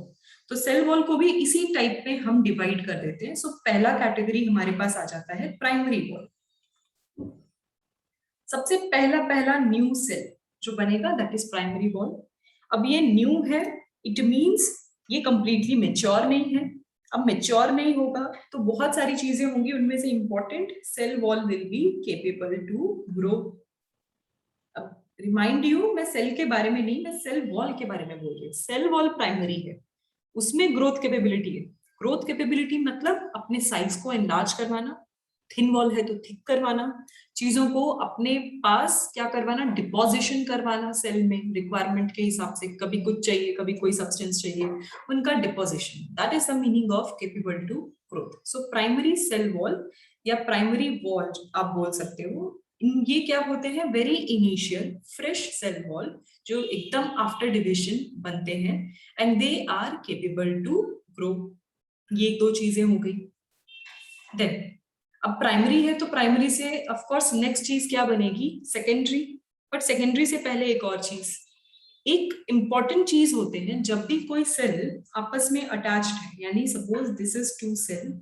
तो सेल वॉल को भी इसी टाइप में हम डिवाइड कर देते हैं। सो पहला कैटेगरी हमारे पास आ जाता है प्राइमरी वॉल। सबसे पहला न्यू सेल जो बनेगा, दैट इज प्राइमरी वॉल। अब ये न्यू है, इट मींस ये कंप्लीटली मेच्योर नहीं है। अब मेच्योर नहीं होगा तो बहुत सारी चीजें होंगी, उनमें से important, cell wall will be capable to grow. अब रिमाइंड यू, मैं सेल के बारे में नहीं, मैं सेल वॉल के बारे में बोल रही हूँ। सेल वॉल प्राइमरी है, उसमें ग्रोथ कैपेबिलिटी है। ग्रोथ कैपेबिलिटी मतलब अपने साइज को एनलार्ज करवाना, थिन वॉल है तो थिक करवाना, चीजों को अपने पास क्या करवाना, डिपोजिशन करवाना सेल में रिक्वायरमेंट के हिसाब से। कभी कुछ चाहिए, कभी कोई सब्सटेंस चाहिए, उनका deposition, that is the meaning of capable to growth. So primary cell wall या प्राइमरी वॉल आप बोल सकते हो। ये क्या होते हैं, very initial fresh cell wall जो एकदम आफ्टर डिविजन बनते हैं, and they are capable to grow. ये दो चीजें हो गई। देन अब प्राइमरी है तो प्राइमरी से ऑफ कोर्स नेक्स्ट चीज क्या बनेगी, सेकेंडरी। बट सेकेंडरी से पहले एक और चीज, एक इंपॉर्टेंट चीज होते हैं जब भी कोई सेल आपस में अटैच्ड है, यानी suppose this is two cell,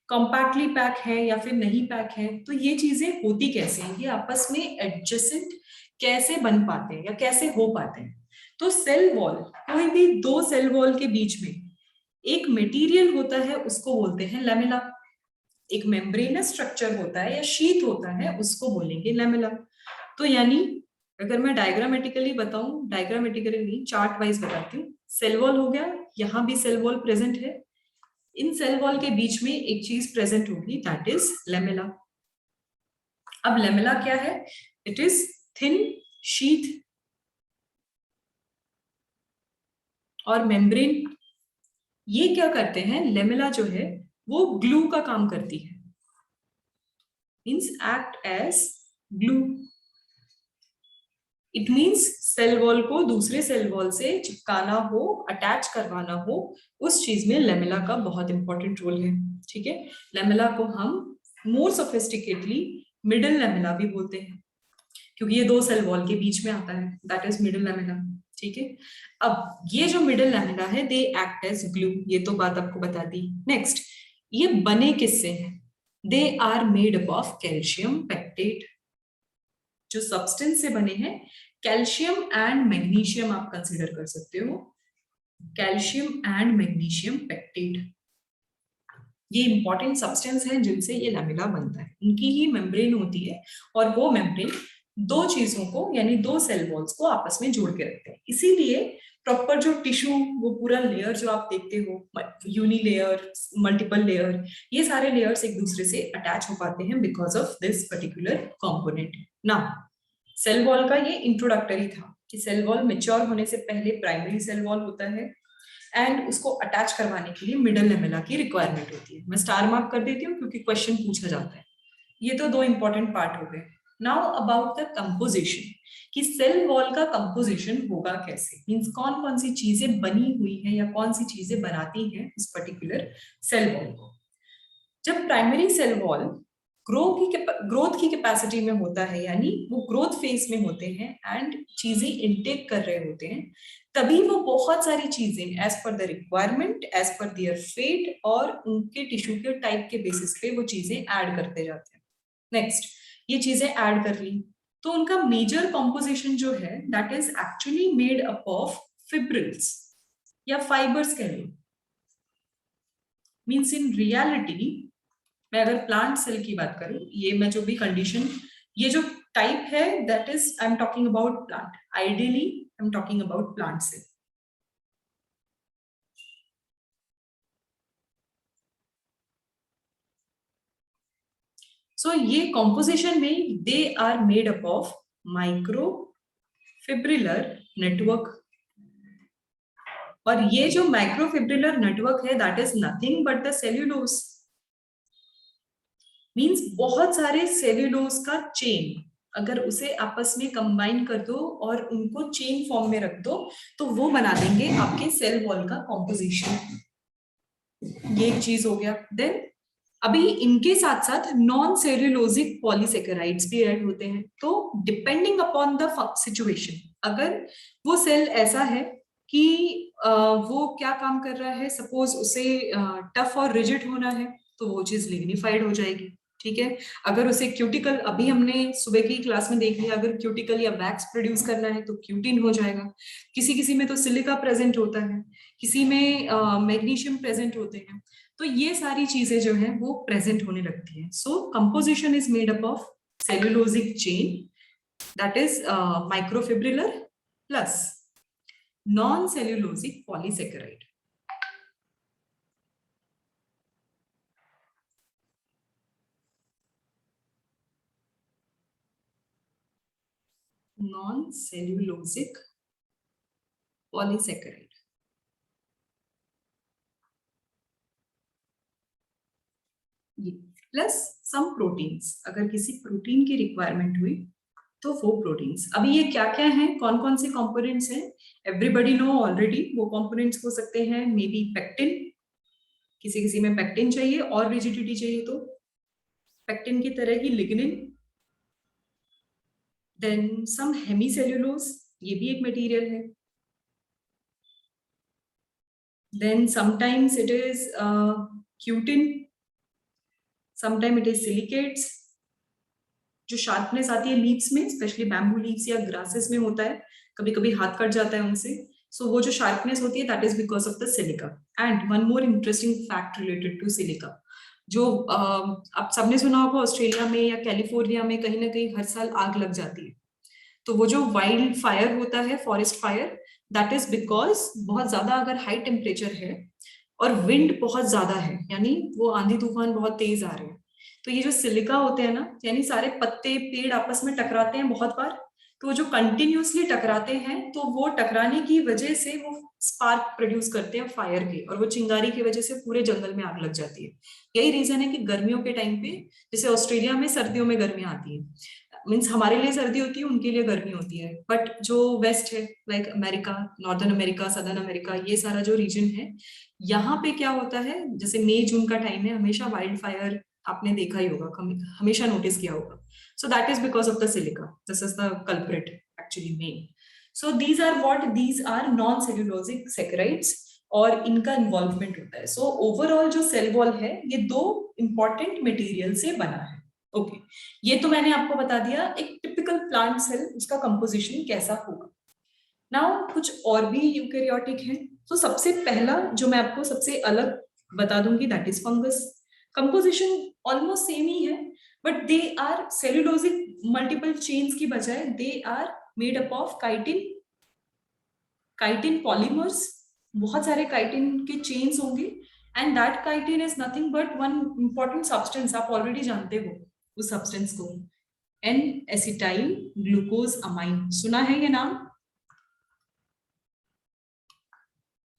compactly pack है या फिर नहीं पैक है, तो ये चीजें होती कैसे हैं, ये आपस में एडजेसेंट कैसे बन पाते हैं या कैसे हो पाते हैं। तो सेल वॉल, कोई भी दो सेल वॉल के बीच में एक मटेरियल होता है, उसको बोलते हैं लैमेला। एक मेम्ब्रेनस स्ट्रक्चर होता है या शीथ होता है, उसको बोलेंगे लैमेला। तो यानी अगर मैं डायग्रामेटिकली बताऊं, डायग्रामेटिकली नहीं, चार्ट वाइज बताती हूँ। सेल वॉल हो गया, यहाँ भी सेल वॉल प्रेजेंट है, इन सेल वॉल के बीच में एक चीज प्रेजेंट होगी, दैट इज लैमेला। अब लैमेला क्या है, इट इज थिन शीथ और मेम्ब्रेन। ये क्या करते हैं, लैमेला जो है वो ग्लू का काम करती है, means act as glue. It means cell wall को दूसरे सेल वॉल से चिपकाना हो, अटैच करवाना हो, उस चीज में लैमेला का बहुत इंपॉर्टेंट रोल है। ठीक है, लैमेला को हम मोर सोफिस्टिकेटली मिडिल लैमेला भी बोलते हैं, क्योंकि ये दो सेल वॉल के बीच में आता है, दैट इज मिडिल लैमेला। ठीक है, अब ये जो मिडिल लैमेला है, दे एक्ट एज ग्लू, ये तो बात आपको बता दी। नेक्स्ट, ये बने किससे हैं, they are made up of calcium pectate. जो सब्सटेंस से बने हैं, कैल्शियम एंड मैग्नीशियम आप कंसीडर कर सकते हो, कैल्शियम एंड मैग्नीशियम पेक्टेट। ये इंपॉर्टेंट सब्सटेंस हैं जिनसे ये लैमेला बनता है, इनकी ही मेम्ब्रेन होती है, और वो मेम्ब्रेन दो चीजों को यानी दो सेल वॉल्स को आपस में जोड़ के रखते हैं। इसीलिए प्रॉपर जो टिश्यू, वो पूरा लेयर जो आप देखते हो, यूनी लेयर, मल्टीपल लेयर, ये सारे लेयर्स एक दूसरे से अटैच हो पाते हैं because of this particular component. ना सेल वॉल का ये इंट्रोडक्टरी था कि सेल वॉल मेच्योर होने से पहले प्राइमरी सेल वॉल होता है एंड उसको अटैच करवाने के लिए मिडल लेमेला की रिक्वायरमेंट होती है। मैं स्टार मार्क कर देती हूँ क्योंकि क्वेश्चन पूछा जाता है। ये तो दो इंपॉर्टेंट पार्ट हो गए। नाउ अबाउट द कंपोजिशन, कि सेल वॉल का कंपोजिशन होगा कैसे, मींस कौन कौन सी चीजें बनी हुई हैं या कौन सी चीजें बनाती हैं इस पर्टिकुलर सेल वॉल को। जब प्राइमरी सेल वॉल ग्रोथ की कैपेसिटी में होता है, यानी वो ग्रोथ फेज में होते हैं एंड चीजें इनटेक कर रहे होते हैं, तभी वो बहुत सारी चीजें as per the requirement, as per their fate और उनके टिश्यू के टाइप के बेसिस पे वो चीजें ऐड करते जाते हैं। नेक्स्ट, ये चीजें ऐड कर ली तो उनका मेजर कॉम्पोजिशन जो है that is actually made up of fibrils या फाइबर्स कह लो। मीन्स इन रियलिटी, मैं अगर प्लांट सेल की बात करूं, ये मैं जो भी कंडीशन, ये जो टाइप है that is I am talking about plant, ideally I am talking about plant cell. So ये कॉम्पोजिशन में they are made up of micro fibrillar network, और ये जो माइक्रोफिब्रिलर नेटवर्क है that is nothing but the cellulose. Means बहुत सारे cellulose का chain, अगर उसे आपस में कंबाइन कर दो और उनको चेन फॉर्म में रख दो तो वो बना देंगे आपके सेल वॉल का कॉम्पोजिशन। ये एक चीज हो गया। देन अभी इनके साथ साथ नॉन सेल्यूलोजिक पॉलीसेकेराइड्स भी ऐड होते हैं। तो डिपेंडिंग अपॉन द सिचुएशन, अगर वो सेल ऐसा है कि वो क्या काम कर रहा है, सपोज उसे टफ और रिजिड होना है तो वो चीज लिग्निफाइड हो जाएगी, ठीक है। अगर उसे क्यूटिकल, अभी हमने सुबह की क्लास में देख लिया, अगर क्यूटिकल या वैक्स प्रोड्यूस करना है तो क्यूटिन हो जाएगा। किसी किसी में तो सिलिका प्रेजेंट होता है, किसी में मैग्नीशियम प्रेजेंट होते हैं। तो ये सारी चीजें जो है वो प्रेजेंट होने लगती है। So composition is made up of cellulosic chain that is microfibrillar plus non cellulosic polysaccharide. Non cellulosic polysaccharide plus some proteins, अगर किसी प्रोटीन की रिक्वायरमेंट हुई तो वो प्रोटीन्स। अभी ये क्या क्या हैं, कौन कौन से कंपोनेंट्स हैं, एवरीबॉडी नो ऑलरेडी। वो कंपोनेंट्स हो सकते हैं मे बी पेक्टिन, किसी किसी में पेक्टिन चाहिए और रिजिडिटी चाहिए तो पेक्टिन की तरह ही लिग्निन, देन सम हेमीसेल्यूलोज, ये भी एक मटेरियल है, then sometimes it is cutin, sometime it is silicates. जो शार्पनेस आती है लीव्स में, स्पेशली बैम्बू लीव्स या ग्रासेस में होता है, कभी कभी हाथ कट जाता है उनसे, सो वो जो शार्पनेस होती है that is because of the silica. And one more interesting fact related to silica, जो आप सबने सुना होगा ऑस्ट्रेलिया में या कैलिफोर्निया में कहीं ना कहीं हर साल आग लग जाती है। तो वो जो वाइल्ड फायर होता है, forest fire, that is because बहुत ज्यादा अगर हाई टेम्परेचर है और विंड बहुत ज्यादा है, यानी वो आंधी तूफान बहुत तेज आ रहे हैं, तो ये जो सिलिका होते हैं ना, यानी सारे पत्ते पेड़ आपस में टकराते हैं बहुत बार, तो जो कंटिन्यूसली टकराते हैं तो वो टकराने की वजह से वो स्पार्क प्रोड्यूस करते हैं फायर के, और वो चिंगारी की वजह से पूरे जंगल में आग लग जाती है। यही रीजन है कि गर्मियों के टाइम पे, जैसे ऑस्ट्रेलिया में सर्दियों में गर्मियां आती है, मीन्स हमारे लिए सर्दी होती है, उनके लिए गर्मी होती है, बट जो वेस्ट है like America, northern America, southern America, ये सारा जो रीजन है, यहाँ पे क्या होता है, जैसे मई जून का टाइम है, हमेशा वाइल्ड फायर आपने देखा ही होगा, हमेशा नोटिस किया होगा। So that is because of the silica, this is the culprit actually man. So these are what, these are non cellulosic saccharides, और इनका इन्वॉल्वमेंट होता है। सो ओवरऑल जो सेल वॉल है ये दो इंपॉर्टेंट मटेरियल से बना है। ओके, ये तो मैंने आपको बता दिया एक टिपिकल प्लांट सेल, उसका कंपोजिशन कैसा होगा। नाउ कुछ और भी यूकैरियोटिक हैं। तो सबसे पहला जो मैं आपको सबसे अलग बता दूंगी that is fungus. Composition almost same ही है, but they are cellulosic multiple chains की बजाय they are made up of chitin chitin polymers, बहुत सारे काइटिन के चेन्स होंगे, and that chitin is nothing but one important substance, आप already जानते हो उस सब्सटेंस को, एन एसिटाइल ग्लूकोज अमाइन। सुना है ये नाम?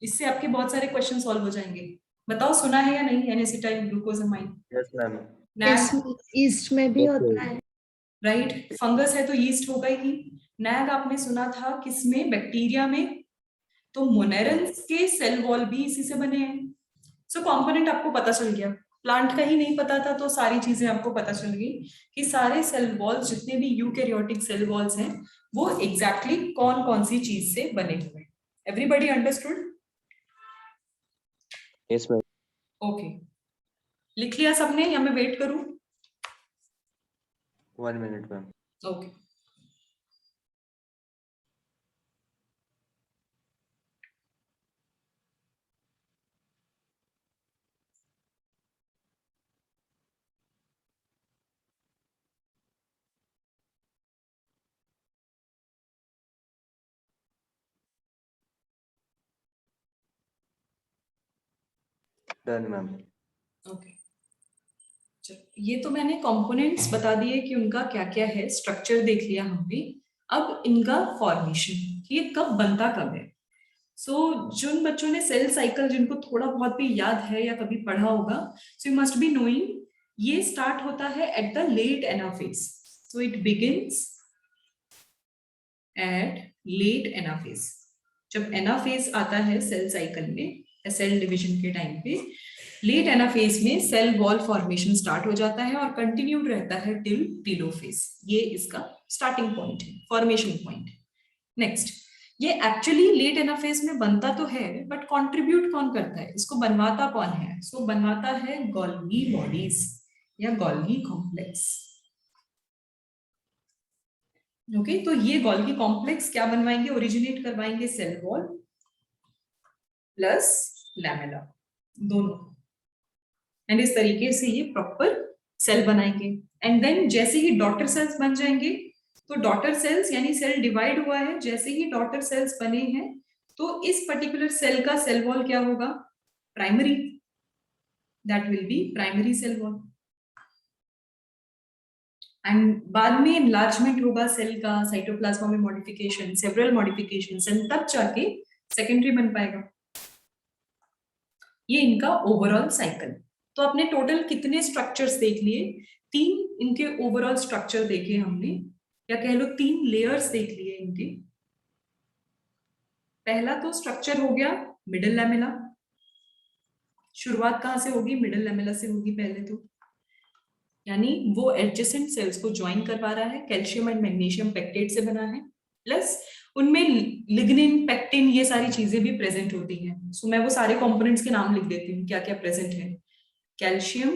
इससे आपके बहुत सारे क्वेश्चन सॉल्व हो जाएंगे। बताओ सुना है या नहीं N acetyl glucose amine? Yes, ma'am. Yeast में भी Yes, होता ma'am. है। राइट, फंगस है तो यीस्ट होगा ही। नैग आपने सुना था किसमें? बैक्टीरिया में। तो मोनेरन्स के सेल वॉल भी इसी से बने हैं। सो कंपोनेंट आपको पता चल गया। प्लांट का ही नहीं पता था तो सारी चीजें आपको पता चल गई कि सारे सेल वॉल्स जितने भी यूकैरियोटिक सेल वॉल्स हैं वो एग्जैक्टली कौन कौन सी चीज से बने हुए हैं। Everybody understood? Yes, ma'am. Okay, लिख लिया सबने या मैं वेट करूं? 1 minute, ma'am. Okay, Done, ma'am. Okay. ये तो मैंने कंपोनेंट्स बता दिए कि उनका क्या क्या है, स्ट्रक्चर देख लिया हमने। अब इनका फॉर्मेशन, ये कब बनता कब है। जिन बच्चों ने सेल साइकिल जिनको थोड़ा बहुत भी याद है या कभी पढ़ा होगा, so you must be knowing ये स्टार्ट होता है at the late anaphase. So it begins at late anaphase. जब एनाफेज आता है सेल साइकिल में, सेल डिवीजन के टाइम पे, लेट एनाफेज में सेल वॉल फॉर्मेशन स्टार्ट हो जाता है और कंटिन्यूड रहता है टिल टीलोफेज। ये इसका स्टार्टिंग पॉइंट है, फॉर्मेशन पॉइंट। नेक्स्ट, ये एक्चुअली लेट एनाफेज में बनता तो है बट कंट्रीब्यूट कौन करता है, इसको बनवाता कौन है? सो बनवाता है गोल्गी बॉडीज या गोल्गी कॉम्प्लेक्स। ओके, तो ये गोल्गी कॉम्प्लेक्स क्या बनवाएंगे? ओरिजिनेट करवाएंगे सेल वॉल प्लस लैमेला दोनों, एंड इस तरीके से ये प्रॉपर सेल बनाएंगे। एंड देन जैसे ही डॉटर सेल्स बन जाएंगे, तो डॉटर सेल्स यानी सेल डिवाइड हुआ है, जैसे ही डॉटर सेल्स बने हैं तो इस पर्टिकुलर सेल का सेल वॉल क्या होगा? Primary, that will be primary cell wall. And बाद में एनलार्जमेंट होगा सेल का, साइटोप्लाज्मा में मॉडिफिकेशन, सेवरल मॉडिफिकेशंस, एंड तब जाके सेकेंडरी बन पाएगा। ये इनका ओवरऑल साइकिल। तो आपने टोटल कितने स्ट्रक्चर्स देख लिए? 3 इनके ओवरऑल स्ट्रक्चर देखे हमने, या कह लो 3 लेयर्स देख लिए इनके। पहला तो स्ट्रक्चर हो गया मिडल लैमेला। शुरुआत कहां से होगी? मिडल लैमेला से होगी पहले तो, यानी वो एडजेसेंट सेल्स को ज्वाइन करवा रहा है, कैल्शियम एंड मैग्नीशियम पेक्टेट से बना है, प्लस उनमें लिग्निन, पेक्टिन, ये सारी चीजें भी प्रेजेंट होती हैं। सो मैं वो सारे कंपोनेंट्स के नाम लिख देती हूँ क्या क्या प्रेजेंट है। Calcium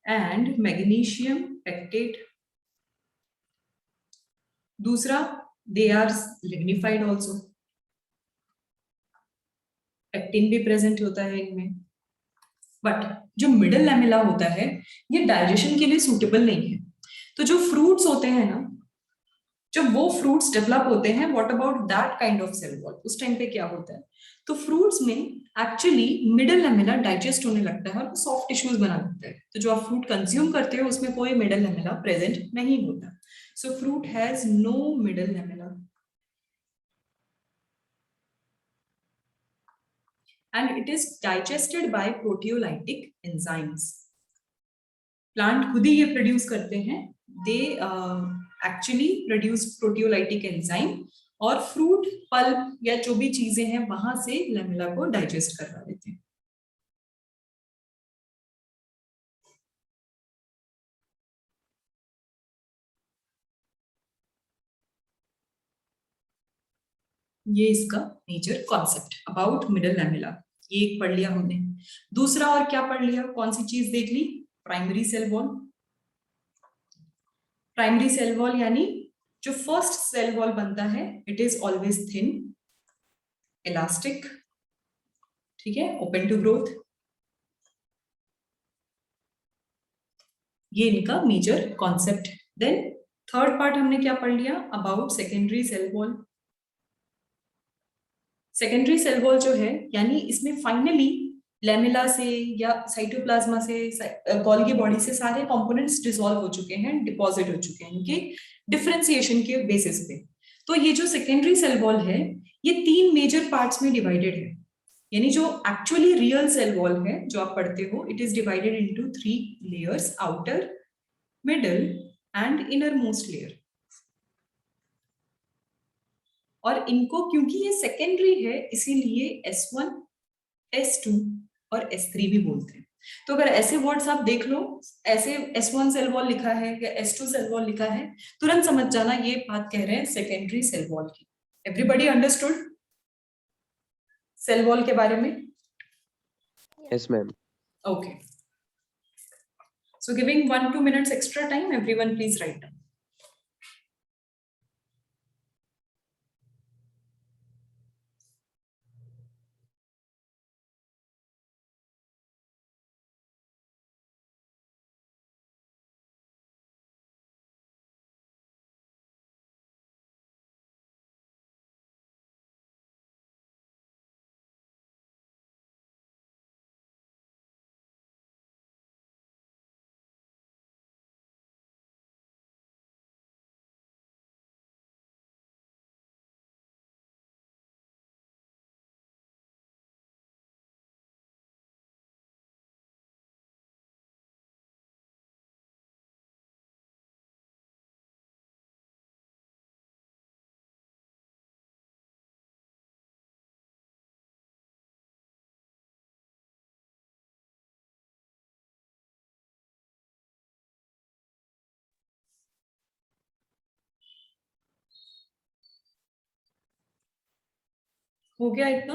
and magnesium pectate. दूसरा, they are lignified also, pectin भी प्रेजेंट होता है इनमें। बट जो मिडल लैमेला होता है ये डाइजेशन के लिए सूटेबल नहीं है। तो जो फ्रूट्स होते हैं ना, जब वो फ्रूट्स डेवलप होते हैं, what about that kind of cell wall, उस टाइम पे क्या होता है? तो फ्रूट्स में एक्चुअली मिडल लैमेला डाइजेस्ट होने लगता है और सॉफ्ट टिश्यूज बना देता है। तो जो आप फ्रूट कंज्यूम करते हो उसमें कोई मिडल लैमेला प्रेजेंट नहीं होता। So fruit has no middle lamella and it is digested by proteolytic enzymes. Plant खुद ही ये प्रोड्यूस करते हैं, they actually produce proteolytic enzyme, और फ्रूट पल्प या जो भी चीजें हैं वहां से लैमेला को डाइजेस्ट करवा देते हैं। ये इसका major concept about middle lamella, ये एक पढ़ लिया हमने। दूसरा और क्या पढ़ लिया, कौन सी चीज देख ली? Primary cell wall. Primary cell wall यानी जो फर्स्ट सेल वॉल बनता है, it is always thin, elastic, ठीक है, ओपन टू ग्रोथ। ये इनका major concept. Then third part हमने क्या पढ़ लिया? About secondary cell wall. Secondary cell wall जो है, यानी इसमें फाइनली लेमेला से या साइटोप्लाज्मा से, गोल्गी बॉडी से सारे कंपोनेंट्स डिसॉल्व हो चुके हैं, डिपॉजिट हो चुके हैं इनके डिफरेंशिएशन के बेसिस पे। तो ये जो सेकेंडरी सेल वॉल है, ये 3 मेजर पार्ट्स में डिवाइडेड है, यानी जो एक्चुअली रियल सेल वॉल है जो आप पढ़ते हो, it is divided into 3 layers, outer, middle and inner most layer. और इनको क्योंकि ये सेकेंडरी है, इसीलिए S1, S2 और S3 भी बोलते हैं। तो अगर ऐसे वर्ड्स आप देख लो, ऐसे S1 सेल वॉल लिखा है या S2 सेल वॉल लिखा है, तुरंत समझ जाना ये बात कह रहे हैं सेकेंडरी सेल वॉल की। एवरीबॉडी अंडरस्टूड सेल वॉल के बारे में? Yes, ma'am. Okay. So giving 1-2 minutes extra time, everyone please write down. हो गया इतना?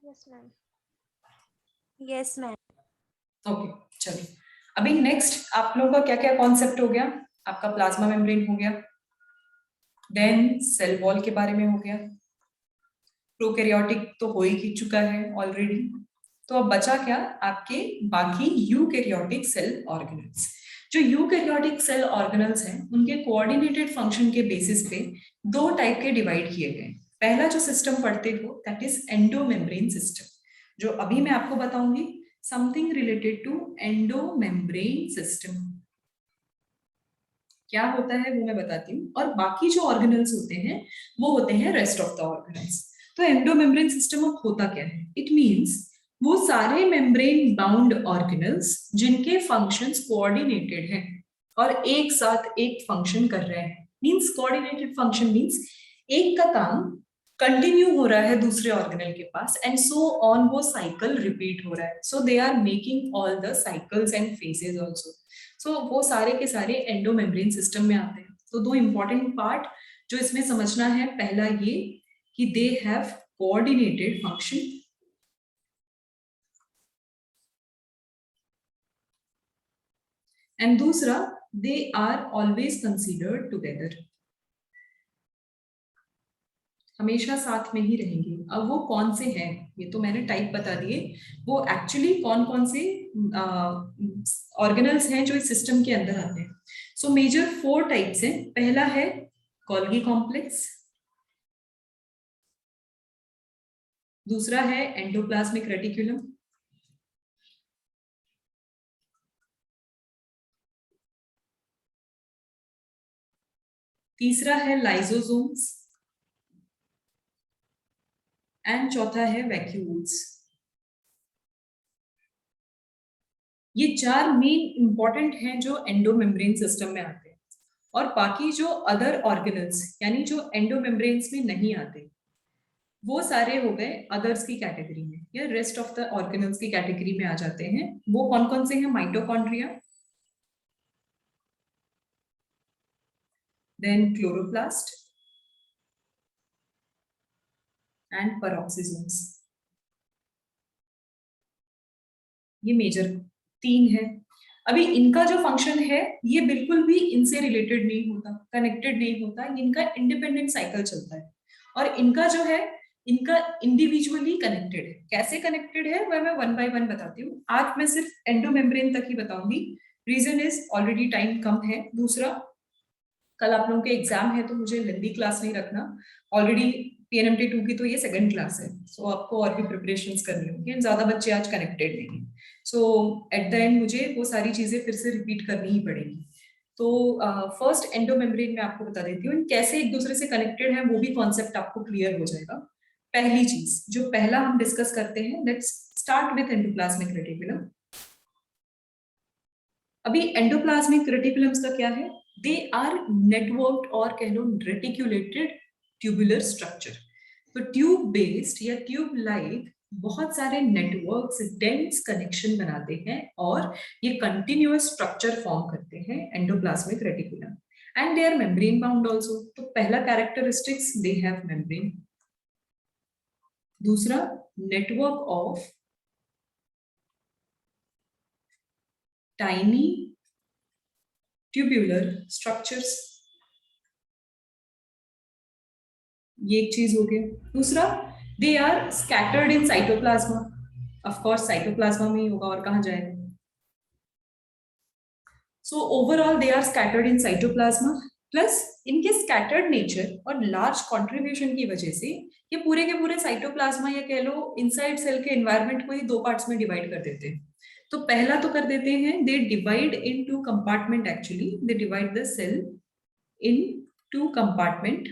Yes, ma'am. Yes, ma'am. Okay, चलिए अभी नेक्स्ट आप लोगों का क्या क्या कॉन्सेप्ट हो गया? आपका प्लाज्मा मेम्ब्रेन हो गया, देन सेल वॉल के बारे में हो गया, प्रोकैरियोटिक तो हो ही चुका है ऑलरेडी। तो अब बचा क्या? आपके बाकी यूकैरियोटिक सेल ऑर्गेनल्स। जो यूकैरियोटिक सेल ऑर्गेनल्स हैं, उनके कोऑर्डिनेटेड फंक्शन के बेसिस पे 2 टाइप के डिवाइड किए गए। पहला जो सिस्टम पढ़ते हो दैट इज एंडोमेम्ब्रेन सिस्टम, जो अभी मैं आपको बताऊंगी, something related to endomembrane system. क्या होता है वो मैं बताती हूँ। और बाकी जो ऑर्गेनल्स होते हैं वो होते हैं रेस्ट ऑफ द ऑर्गेनल्स। तो एंडोमेम्ब्रेन सिस्टम अब होता क्या है? इट मींस वो सारे मेम्ब्रेन बाउंड ऑर्गेनल्स जिनके फंक्शंस कोऑर्डिनेटेड हैं और एक साथ एक फंक्शन कर रहे हैं। मींस कोऑर्डिनेटेड फंक्शन मींस एक का काम कंटिन्यू हो रहा है दूसरे ऑर्गेनल के पास, एंड सो ऑन, वो साइकिल रिपीट हो रहा है। So they are making all the cycles and phases also. So वो सारे के सारे एंडोमेम्ब्रेन सिस्टम में आते हैं। तो 2 इंपॉर्टेंट पार्ट जो इसमें समझना है, पहला ये कि they have coordinated function, and दूसरा they are always considered together, हमेशा साथ में ही रहेंगे। अब वो कौन से हैं, ये तो मैंने टाइप बता दिए, वो एक्चुअली कौन कौन से ऑर्गेनल्स हैं जो इस सिस्टम के अंदर आते हैं। सो मेजर 4 टाइप्स हैं। पहला है गोल्गी कॉम्प्लेक्स, दूसरा है एंडोप्लाज्मिक रेटिकुलम, तीसरा है लाइसोसोम्स, एंड चौथा है वैक्यूल्स। ये 4 मेन इंपॉर्टेंट हैं जो एंडोमेम्ब्रेन सिस्टम में आते हैं। और बाकी जो अदर ऑर्गेनल्स, यानी जो एंडोमेम्ब्रेन्स में नहीं आते, वो सारे हो गए अदर्स की कैटेगरी में या रेस्ट ऑफ द ऑर्गेनल्स की कैटेगरी में आ जाते हैं। वो कौन कौन से हैं? Mitochondria, then chloroplast and peroxisomes. ये मेजर 3 है। अभी इनका जो फंक्शन है ये बिल्कुल भी इनसे रिलेटेड नहीं होता, कनेक्टेड नहीं होता, इनका इंडिपेंडेंट साइकिल चलता है। और इनका जो है, इनका इंडिविजुअली कनेक्टेड है। कैसे कनेक्टेड है वह मैं 1 बाय 1 बताती हूँ। आज मैं सिर्फ एंडोमेम्ब्रेन तक ही बताऊंगी, रीजन इज ऑलरेडी टाइम कम है। दूसरा, कल आप लोगों के एग्जाम है तो मुझे लंबी क्लास नहीं रखना, ऑलरेडी PNMT 2 की तो ये सेकंड क्लास है, सो आपको और भी प्रिपरेशंस करनी होंगी एंड ज्यादा बच्चे आज कनेक्टेड नहीं है, सो एट द एंड मुझे वो सारी चीजें फिर से रिपीट करनी ही पड़ेगी। तो फर्स्ट एंडोमेम्ब्रेन में आपको बता देती हूँ कैसे एक दूसरे से कनेक्टेड है, वो भी कॉन्सेप्ट आपको क्लियर हो जाएगा। पहली चीज जो पहला हम डिस्कस करते हैं, let's start with endoplasmic reticulum. अभी एंडोप्लाज्मिक रेटिकुलम्स का क्या है, दे आर नेटवर्क्ड और कह लो रेटिकुलेटेड ट्यूबुलर स्ट्रक्चर। तो ट्यूब बेस्ड या ट्यूब लाइक बहुत सारे नेटवर्क्स डेंस कनेक्शन बनाते हैं और ये कंटिन्यूअस स्ट्रक्चर फॉर्म करते हैं endoplasmic reticulum and they are membrane bound also. तो पहला कैरेक्टरिस्टिक्स, दे हैव मेम्ब्रेन। दूसरा, network of tiny tubular structures, ये एक चीज हो गई। दूसरा, they are scattered in cytoplasma, of course cytoplasma में ही होगा और कहां जाएगा। So overall they are scattered in cytoplasma, plus इनके स्कैटर्ड नेचर और लार्ज कंट्रीब्यूशन की वजह से ये पूरे के पूरे साइटोप्लाज्मा या कह लो इनसाइड सेल के एनवायरनमेंट को ही दो पार्ट्स में डिवाइड कर देते हैं। तो पहला तो कर देते हैं, they divide into compartment, actually they divide the cell into compartment.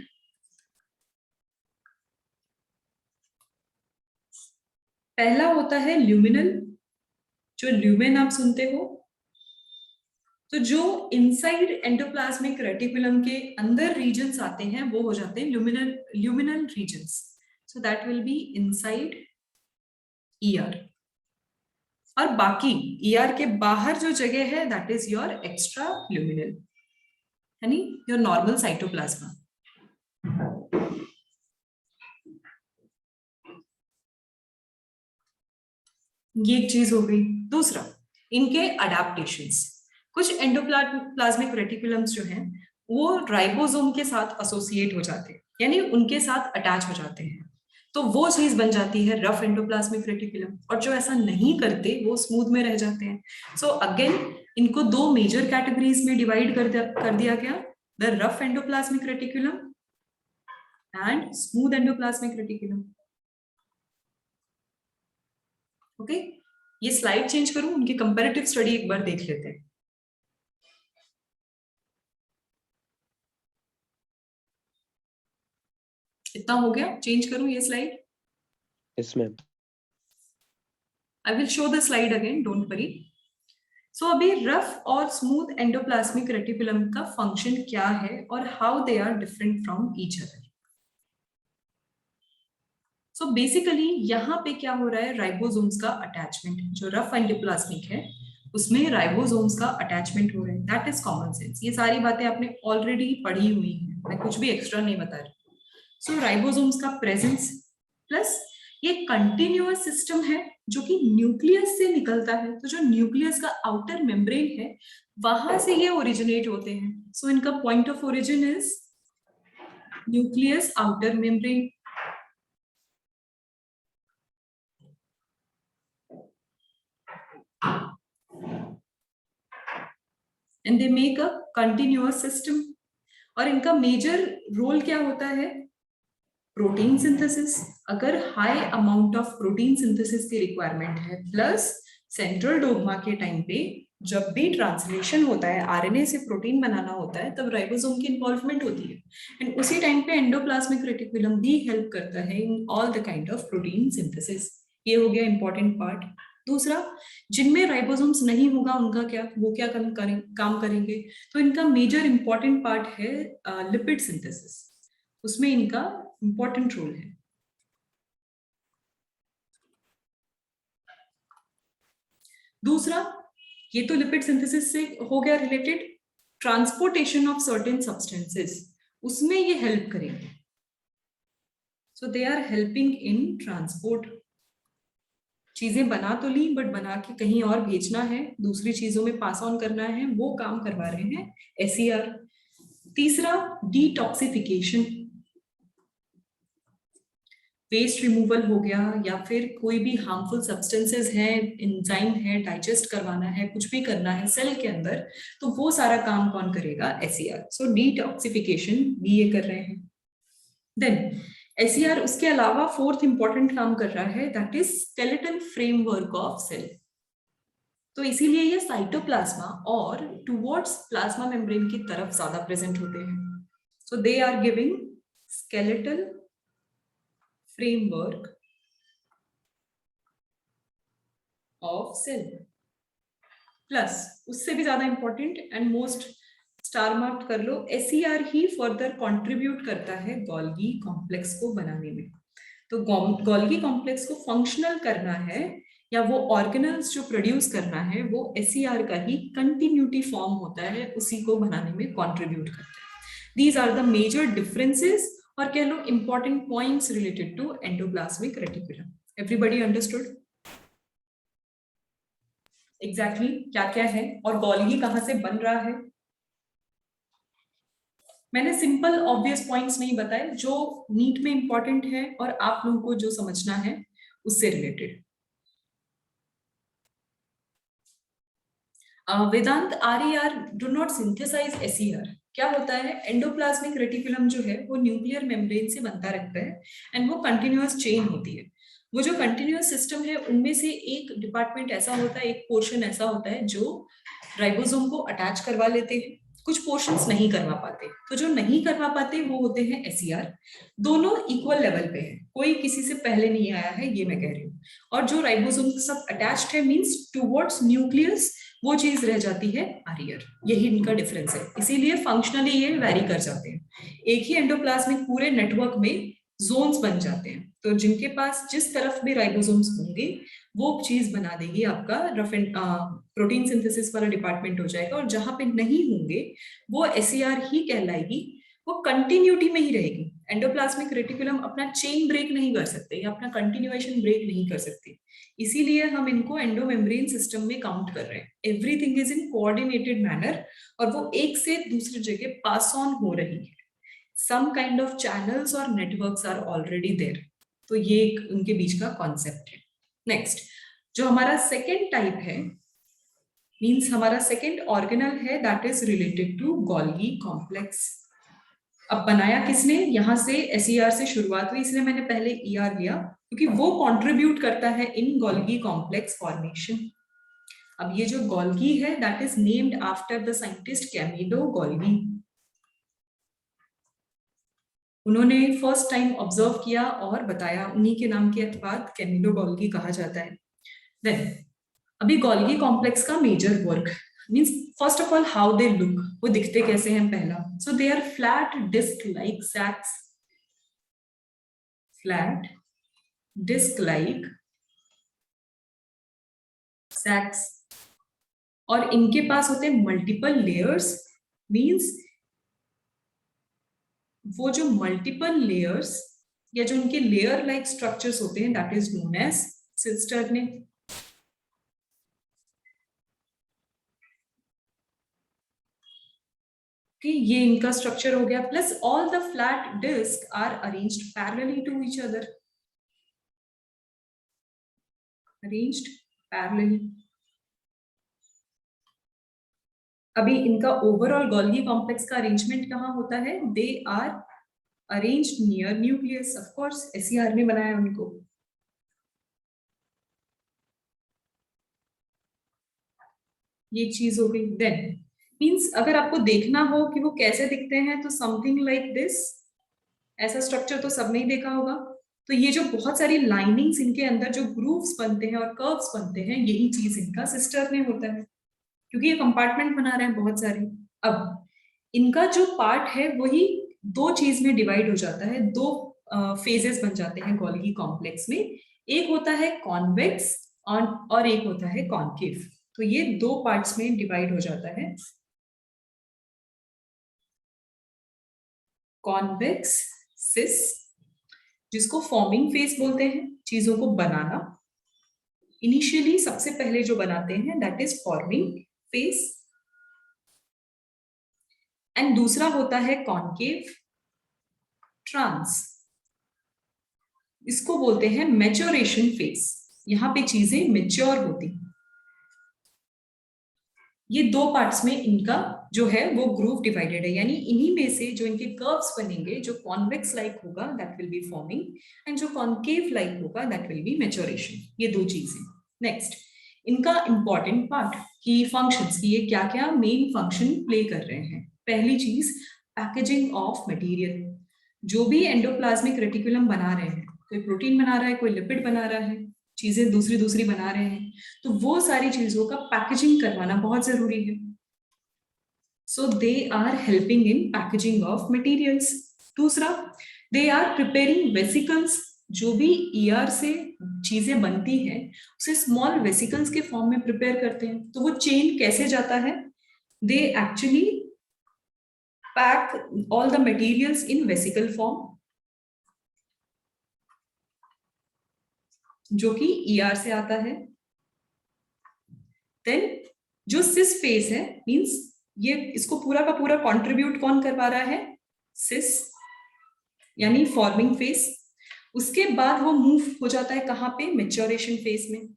पहला होता है ल्यूमिनल, जो ल्यूमेन आप सुनते हो, तो जो इनसाइड एंडोप्लाज्मिक रेटिकुलम के अंदर रीजन्स आते हैं वो हो जाते हैं luminal regions, so that will be inside ER. और बाकी ईआर के बाहर जो जगह है that is your extra luminal, यानी योर नॉर्मल साइटोप्लाज्मा। ये एक चीज हो गई। दूसरा, इनके अडेप्टेशंस। कुछ एंडोप्लाज्मिक रेटिकुलम्स जो हैं वो राइबोसोम के साथ एसोसिएट हो जाते हैं, यानी उनके साथ अटैच हो जाते हैं, तो वो चीज बन जाती है रफ एंडोप्लाज्मिक रेटिकुलम। और जो ऐसा नहीं करते वो स्मूथ में रह जाते हैं। सो अगेन इनको दो मेजर कैटेगरीज में डिवाइड कर दिया गया, the rough endoplasmic reticulum and smooth endoplasmic reticulum. Okay, ये स्लाइड चेंज करूं, उनकी कंपैरेटिव स्टडी एक बार देख लेते हैं। इतना हो गया, चेंज करूं ये slide? Yes, ma'am. I will show the slide again, don't worry. So अभी रफ और स्मूथ एंडोप्लाज्मिक रेटिकुलम का फंक्शन क्या है और how they are different from each other. So basically यहाँ पे क्या हो रहा है, राइबोसोम्स का अटैचमेंट, जो रफ एंडोप्लाज्मिक है उसमें राइबोसोम्स का अटैचमेंट हो रहा है, दैट इज कॉमन सेंस। ये सारी बातें आपने ऑलरेडी पढ़ी हुई हैं, मैं कुछ भी एक्स्ट्रा नहीं बता रही। सो राइबोसोम्स का प्रेजेंस प्लस ये कंटिन्यूअस सिस्टम है जो कि न्यूक्लियस से निकलता है, तो जो न्यूक्लियस का आउटर मेम्ब्रेन है वहां से ये ओरिजिनेट होते हैं। सो इनका point of origin is nucleus outer membrane. And they make a continuous system. और इनका मेजर रोल क्या होता है, प्रोटीन सिंथेसिस। अगर high amount of protein synthesis की रिक्वायरमेंट है, प्लस सेंट्रल डोग्मा के टाइम पे जब भी ट्रांसलेशन होता है, आरएनए से प्रोटीन बनाना होता है, तब राइबोसोम की इन्वॉल्वमेंट होती है एंड उसी टाइम पे एंडोप्लाज्मिक रेटिकुलम भी हेल्प करता है in all the kind of protein synthesis. ये हो गया इंपॉर्टेंट पार्ट। दूसरा, जिनमें राइबोसोम्स नहीं होगा उनका क्या, वो क्या काम करेंगे, तो इनका मेजर इंपॉर्टेंट पार्ट है लिपिड सिंथेसिस, उसमें इनका इंपॉर्टेंट रोल है। दूसरा, ये तो लिपिड सिंथेसिस से हो गया related. Transportation of certain substances, उसमें ये हेल्प करेंगे। So they are helping in transport. चीजें बना तो ली बट बना के कहीं और भेजना है, दूसरी चीजों में पास ऑन करना है, वो काम करवा रहे हैं एसईआर। तीसरा, डिटॉक्सिफिकेशन, वेस्ट रिमूवल हो गया, या फिर कोई भी हार्मफुल सब्सटेंसेस है, एंजाइम है, डाइजेस्ट करवाना है, कुछ भी करना है सेल के अंदर, तो वो सारा काम कौन करेगा, एसईआर। सो डिटॉक्सिफिकेशन भी ये कर रहे हैं। देन SER उसके अलावा फोर्थ इंपॉर्टेंट काम कर रहा है, that is skeletal framework of cell. तो इसीलिए ये साइटोप्लाज्मा और टुवर्ड्स प्लाज्मा मेम्ब्रेन की तरफ ज्यादा प्रेजेंट होते हैं। So they are giving skeletal framework of cell. Plus उससे भी ज्यादा important and most star mark कर लो, SER ही फर्दर कंट्रीब्यूट करता है गोल्गी कॉम्प्लेक्स को बनाने में। तो गोल्गी कॉम्प्लेक्स को फंक्शनल करना है या वो ऑर्गेनल्स जो प्रोड्यूस करना है वो SER का ही कंटिन्यूटी फॉर्म होता है, उसी को बनाने में कंट्रीब्यूट करता है। These are the major differences और कह लो important points related to endoplasmic reticulum. Everybody understood exactly क्या क्या है और गोल्गी कहां से बन रहा है? मैंने सिंपल ऑब्वियस पॉइंट्स नहीं बताए, जो नीट में इंपॉर्टेंट है और आप लोगों को जो समझना है उससे रिलेटेड। Vedant, RER do not synthesize SER। क्या होता है, एंडोप्लाज्मिक रेटिकुलम जो है वो न्यूक्लियर मेम्ब्रेन से बनता रहता है एंड वो कंटिन्यूअस चेन होती है। वो जो कंटिन्यूअस सिस्टम है उनमें से एक डिपार्टमेंट ऐसा होता है, एक पोर्शन ऐसा होता है जो राइबोसोम को अटैच करवा लेते हैं, कुछ पोर्शंस नहीं करवा पाते। तो जो नहीं करवा पाते वो होते हैं SER। दोनों इक्वल लेवल पे है, कोई किसी से पहले नहीं आया है, ये मैं कह रही हूँ। और जो राइबोसोम सब अटैच्ड है मींस टुवर्ड्स न्यूक्लियस, वो चीज रह जाती है RER। यही इनका डिफरेंस है, इसीलिए फंक्शनली ये वैरी कर जाते हैं। एक ही एंडोप्लाज्मिक पूरे नेटवर्क में जोन्स बन जाते हैं, तो जिनके पास जिस तरफ भी राइबोसोम्स होंगे वो चीज बना देगी आपका रफ एंड प्रोटीन सिंथेसिस वाला डिपार्टमेंट हो जाएगा, और जहां पे नहीं होंगे वो SER ही कहलाएगी, वो कंटिन्यूटी में ही रहेगी। एंडोप्लाज्मिक रेटिकुलम अपना चेन ब्रेक नहीं कर सकते या अपना कंटिन्यूएशन ब्रेक नहीं कर सकते, इसीलिए हम इनको एंडोमेम्ब्रेन सिस्टम में काउंट कर रहे हैं। Everything is in coordinated manner और वो एक से दूसरी जगह पास ऑन हो रही है। सम काइंड ऑफ चैनल्स और नेटवर्क्स आर ऑलरेडी देयर। तो ये एक उनके बीच का कॉन्सेप्ट है। नेक्स्ट, जो हमारा सेकेंड टाइप है, मींस हमारा सेकेंड ऑर्गेनल है, that is related to Golgi complex. अब बनाया किसने, यहां से SER से शुरुआत हुई, इसलिए मैंने पहले ER लिया क्योंकि वो कंट्रीब्यूट करता है इन गोल्गी कॉम्प्लेक्स फॉर्मेशन। अब ये जो गोल्गी है that is named after the scientist Camillo Golgi. उन्होंने फर्स्ट टाइम ऑब्जर्व किया और बताया, उन्हीं के नाम के बाद कैमिलो गोल्गी कहा जाता है। देन अभी गोल्गी कॉम्प्लेक्स का major work means first of all how they look, वो दिखते कैसे हैं पहला। So they are flat disc like sacs, flat disc like sacs, और इनके पास होते हैं मल्टीपल लेयर्स। मींस वो जो मल्टीपल लेयर्स या जो उनके लेयर लाइक स्ट्रक्चर्स होते हैं that is known as cisternae. कि ये इनका स्ट्रक्चर हो गया, plus all the flat disc are arranged parallelly to each other, arranged parallelly. अभी इनका ओवरऑल गोल्गी कॉम्प्लेक्स का अरेंजमेंट कहाँ होता है, they are arranged near nucleus. Of course SER ने बनाया उनको। ये चीज हो गई। देन मींस अगर आपको देखना हो कि वो कैसे दिखते हैं तो समथिंग लाइक दिस, ऐसा स्ट्रक्चर तो सब नहीं देखा होगा। तो ये जो बहुत सारी लाइनिंग्स इनके अंदर जो ग्रूव्स बनते हैं और कर्व्स बनते हैं, यही चीज इनका सिस्टर में होता है, क्योंकि ये कंपार्टमेंट बना रहे हैं बहुत सारे। अब इनका जो पार्ट है वही दो चीज में डिवाइड हो जाता है, दो फेजेस बन जाते हैं गोल्गी कॉम्प्लेक्स में। एक होता है कॉन्वेक्स और एक होता है कॉन्केव। तो ये दो पार्ट्स में डिवाइड हो जाता है, कॉन्वेक्स सिस, जिसको फॉर्मिंग फेस बोलते हैं, चीजों को बनाना। इनिशियली सबसे पहले जो बनाते हैं that is forming face, and दूसरा होता है कॉन्केव ट्रांस, इसको बोलते हैं मैच्योरेशन फेस। यहां पे चीजें मैच्योर होती हैं। ये दो पार्ट्स में इनका जो है वो ग्रूव डिवाइडेड है, यानी इन्हीं में से जो इनके कर्व्स बनेंगे, जो कॉन्वेक्स लाइक होगा that will be forming, and जो कॉन्केव लाइक होगा दैट विल बी मैच्योरेशन। ये दो चीजें। नेक्स्ट, इनका इंपॉर्टेंट पार्ट की फंक्शंस की, ये क्या क्या मेन फंक्शन प्ले कर रहे हैं। पहली चीज, पैकेजिंग ऑफ मटेरियल। जो भी एंडोप्लाज्मिक रेटिकुलम बना रहे हैं, कोई प्रोटीन बना रहा है, कोई लिपिड बना रहा है, चीजें दूसरी दूसरी बना रहे हैं, तो वो सारी चीजों का पैकेजिंग करवाना बहुत जरूरी है। So they are helping in packaging of materials. दूसरा, दे आर प्रिपेयरिंग वेसिकल्स। जो भी ईआर से चीजें बनती हैं उसे स्मॉल वेसिकल्स के फॉर्म में प्रिपेयर करते हैं। तो वो चेन कैसे जाता है, they actually pack all the materials in vesicle form, जो कि ईआर से आता है। देन जो सिस फेस है, मींस ये इसको पूरा का पूरा कंट्रीब्यूट कौन करवा रहा है, सिस, यानी फॉर्मिंग फेस। उसके बाद वो मूव हो जाता है कहां पे, मैच्योरेशन फेस में,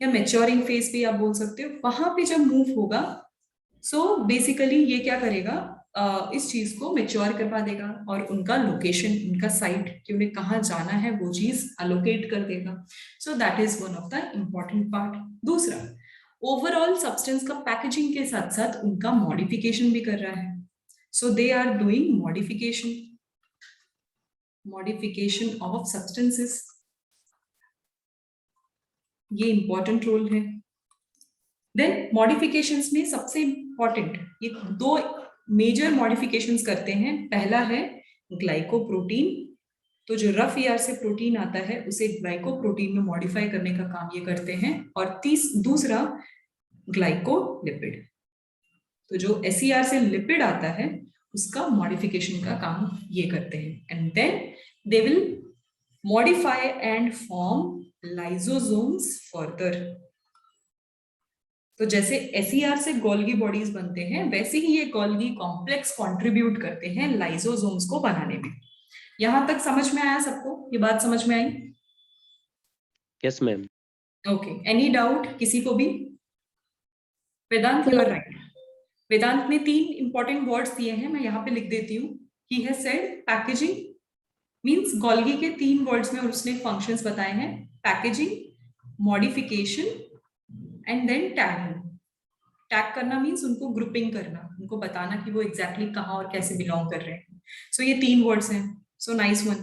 या मैच्योरिंग फेस भी आप बोल सकते हो। वहां पे जब मूव होगा, सो बेसिकली ये क्या करेगा, इस चीज को मैच्योर करवा देगा और उनका लोकेशन, उनका साइट कि उन्हें कहाँ जाना है वो चीज अलोकेट कर देगा। So that is one of the important part. दूसरा, ओवरऑल सब्सटेंस का पैकेजिंग के साथ साथ उनका मॉडिफिकेशन भी कर रहा है। So they are doing modification of substances. ये इंपॉर्टेंट रोल है। देन मॉडिफिकेशंस में सबसे इंपॉर्टेंट ये दो मेजर मॉडिफिकेशंस करते हैं। पहला है ग्लाइकोप्रोटीन। तो जो रफ ईआर से प्रोटीन आता है उसे ग्लाइकोप्रोटीन में मॉडिफाई करने का काम ये करते हैं। और दूसरा ग्लाइकोलिपिड। तो जो एसईआर से लिपिड आता है उसका मॉडिफिकेशन का काम ये करते हैं। And then they will modify and form lysosomes further. तो जैसे एसईआर से गोल्गी बॉडीज बनते हैं, वैसे ही ये गोल्गी कॉम्प्लेक्स कंट्रीब्यूट करते हैं लाइसोसोम्स को बनाने में। यहां तक समझ में आया सबको, ये बात समझ में आई? Yes, ma'am. Okay, any doubt किसी को भी? वेदांत, यू आर राइट। वेदांत ने 3 इंपॉर्टेंट वर्ड्स दिए हैं, मैं यहाँ पे लिख देती हूँ। He has said packaging, means Golgi के 3 वर्ड्स में उसने फंक्शंस बताए हैं, packaging, modification and then tagging. Tag करना मींस उनको ग्रुपिंग करना, उनको बताना कि वो एग्जैक्टली कहाँ और कैसे बिलोंग कर रहे हैं। सो ये 3 वर्ड्स हैं। सो नाइस वन,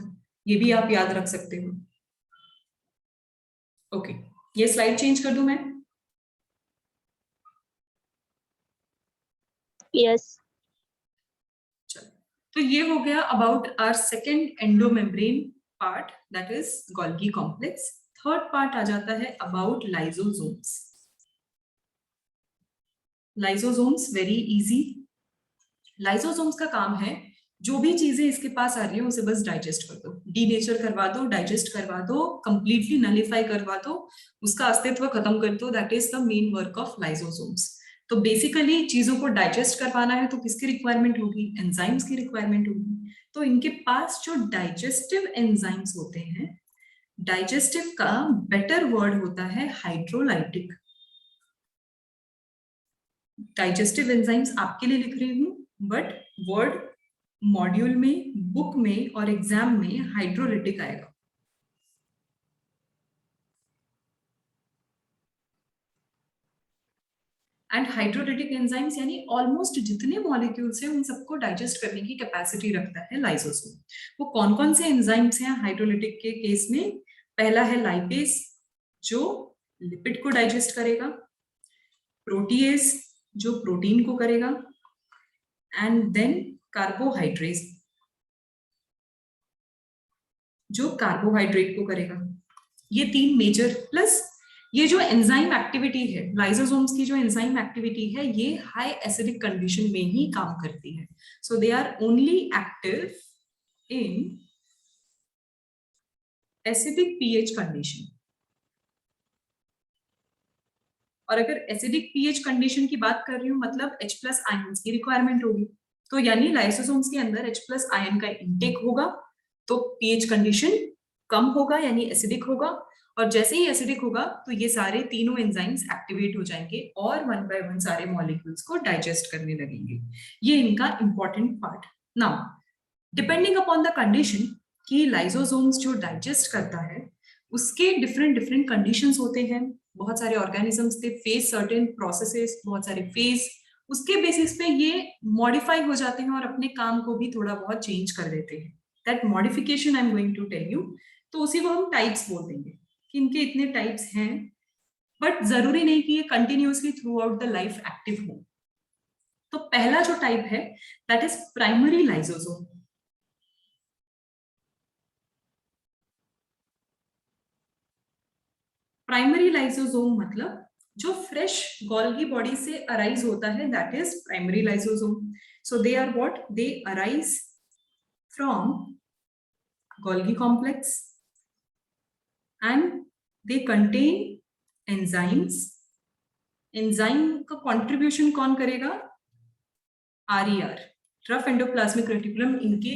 ये भी आप याद रख सकते हो। ओके, ये स्लाइड चेंज कर दूं मैं? Yes. चलो, तो ये हो गया about our second endomembrane part, that is Golgi complex. Third part आ जाता है about lysosomes. Lysosomes very easy. Lysosomes का काम है जो भी चीजें इसके पास आ रही है उसे बस डाइजेस्ट कर दो, डीनेचर करवा दो, डाइजेस्ट करवा दो, कंप्लीटली नलिफाई करवा दो, उसका अस्तित्व खत्म कर दो। That is the main work of lysosomes. तो बेसिकली चीजों को डाइजेस्ट करवाना है तो किसकी रिक्वायरमेंट होगी, एंजाइम्स की रिक्वायरमेंट होगी। तो इनके पास जो डाइजेस्टिव एंजाइम्स होते हैं, डाइजेस्टिव का बेटर वर्ड होता है हाइड्रोलाइटिक। डाइजेस्टिव एंजाइम्स आपके लिए लिख रही हूं, बट वर्ड मॉड्यूल में, बुक में और एग्जाम में हाइड्रोलिटिक आएगा। एंड हाइड्रोलिटिक एंजाइम्स यानी ऑलमोस्ट जितने मॉलिक्यूल्स हैं उन सबको डाइजेस्ट करने की कैपेसिटी रखता है लाइसोसोम। वो कौन कौन से एंजाइम्स हैं हाइड्रोलिटिक के केस में? पहला है लाइपेज, जो लिपिड को डाइजेस्ट करेगा, प्रोटीएज जो प्रोटीन को करेगा, एंड देन कार्बोहाइड्रेट जो कार्बोहाइड्रेट को करेगा। ये 3 मेजर, प्लस ये जो एंजाइम एक्टिविटी है, लाइसोसोम्स की जो एंजाइम एक्टिविटी है, ये हाई एसिडिक कंडीशन में ही काम करती है। So they are only active in acidic pH condition. और अगर एसिडिक पीएच कंडीशन की बात कर रही हूं, मतलब H+ आयंस की रिक्वायरमेंट होगी। तो यानी लाइसोसोम्स के अंदर H+ आयन का इंटेक होगा तो पीएच कंडीशन कम होगा यानी एसिडिक होगा, और जैसे ही एसिडिक होगा तो ये सारे तीनों एंजाइम्स एक्टिवेट हो जाएंगे और वन बाय वन सारे मॉलिक्यूल्स को डाइजेस्ट करने लगेंगे। ये इनका important part. Now depending upon the condition कि लाइसोसोम्स जो डाइजेस्ट करता है उसके डिफरेंट डिफरेंट कंडीशंस होते हैं। बहुत सारे organisms they face certain processes, बहुत सारे फेज, उसके बेसिस पे ये मॉडिफाई हो जाते हैं और अपने काम को भी थोड़ा बहुत चेंज कर देते हैं। That modification I am going to tell you, तो उसी को हम टाइप्स बोल देंगे कि इनके इतने टाइप्स हैं, बट जरूरी नहीं कि ये continuously throughout the life active हो। तो पहला जो टाइप है that is primary lysosome. Primary lysosome मतलब जो फ्रेश गोल्गी बॉडी से अराइज होता है, that is primary lysosome. So they are what, they arise from Golgi complex and they contain enzymes. Enzyme का कंट्रीब्यूशन कौन करेगा? RER, रफ एंडोप्लाज्मिक रेटिकुलम, इनके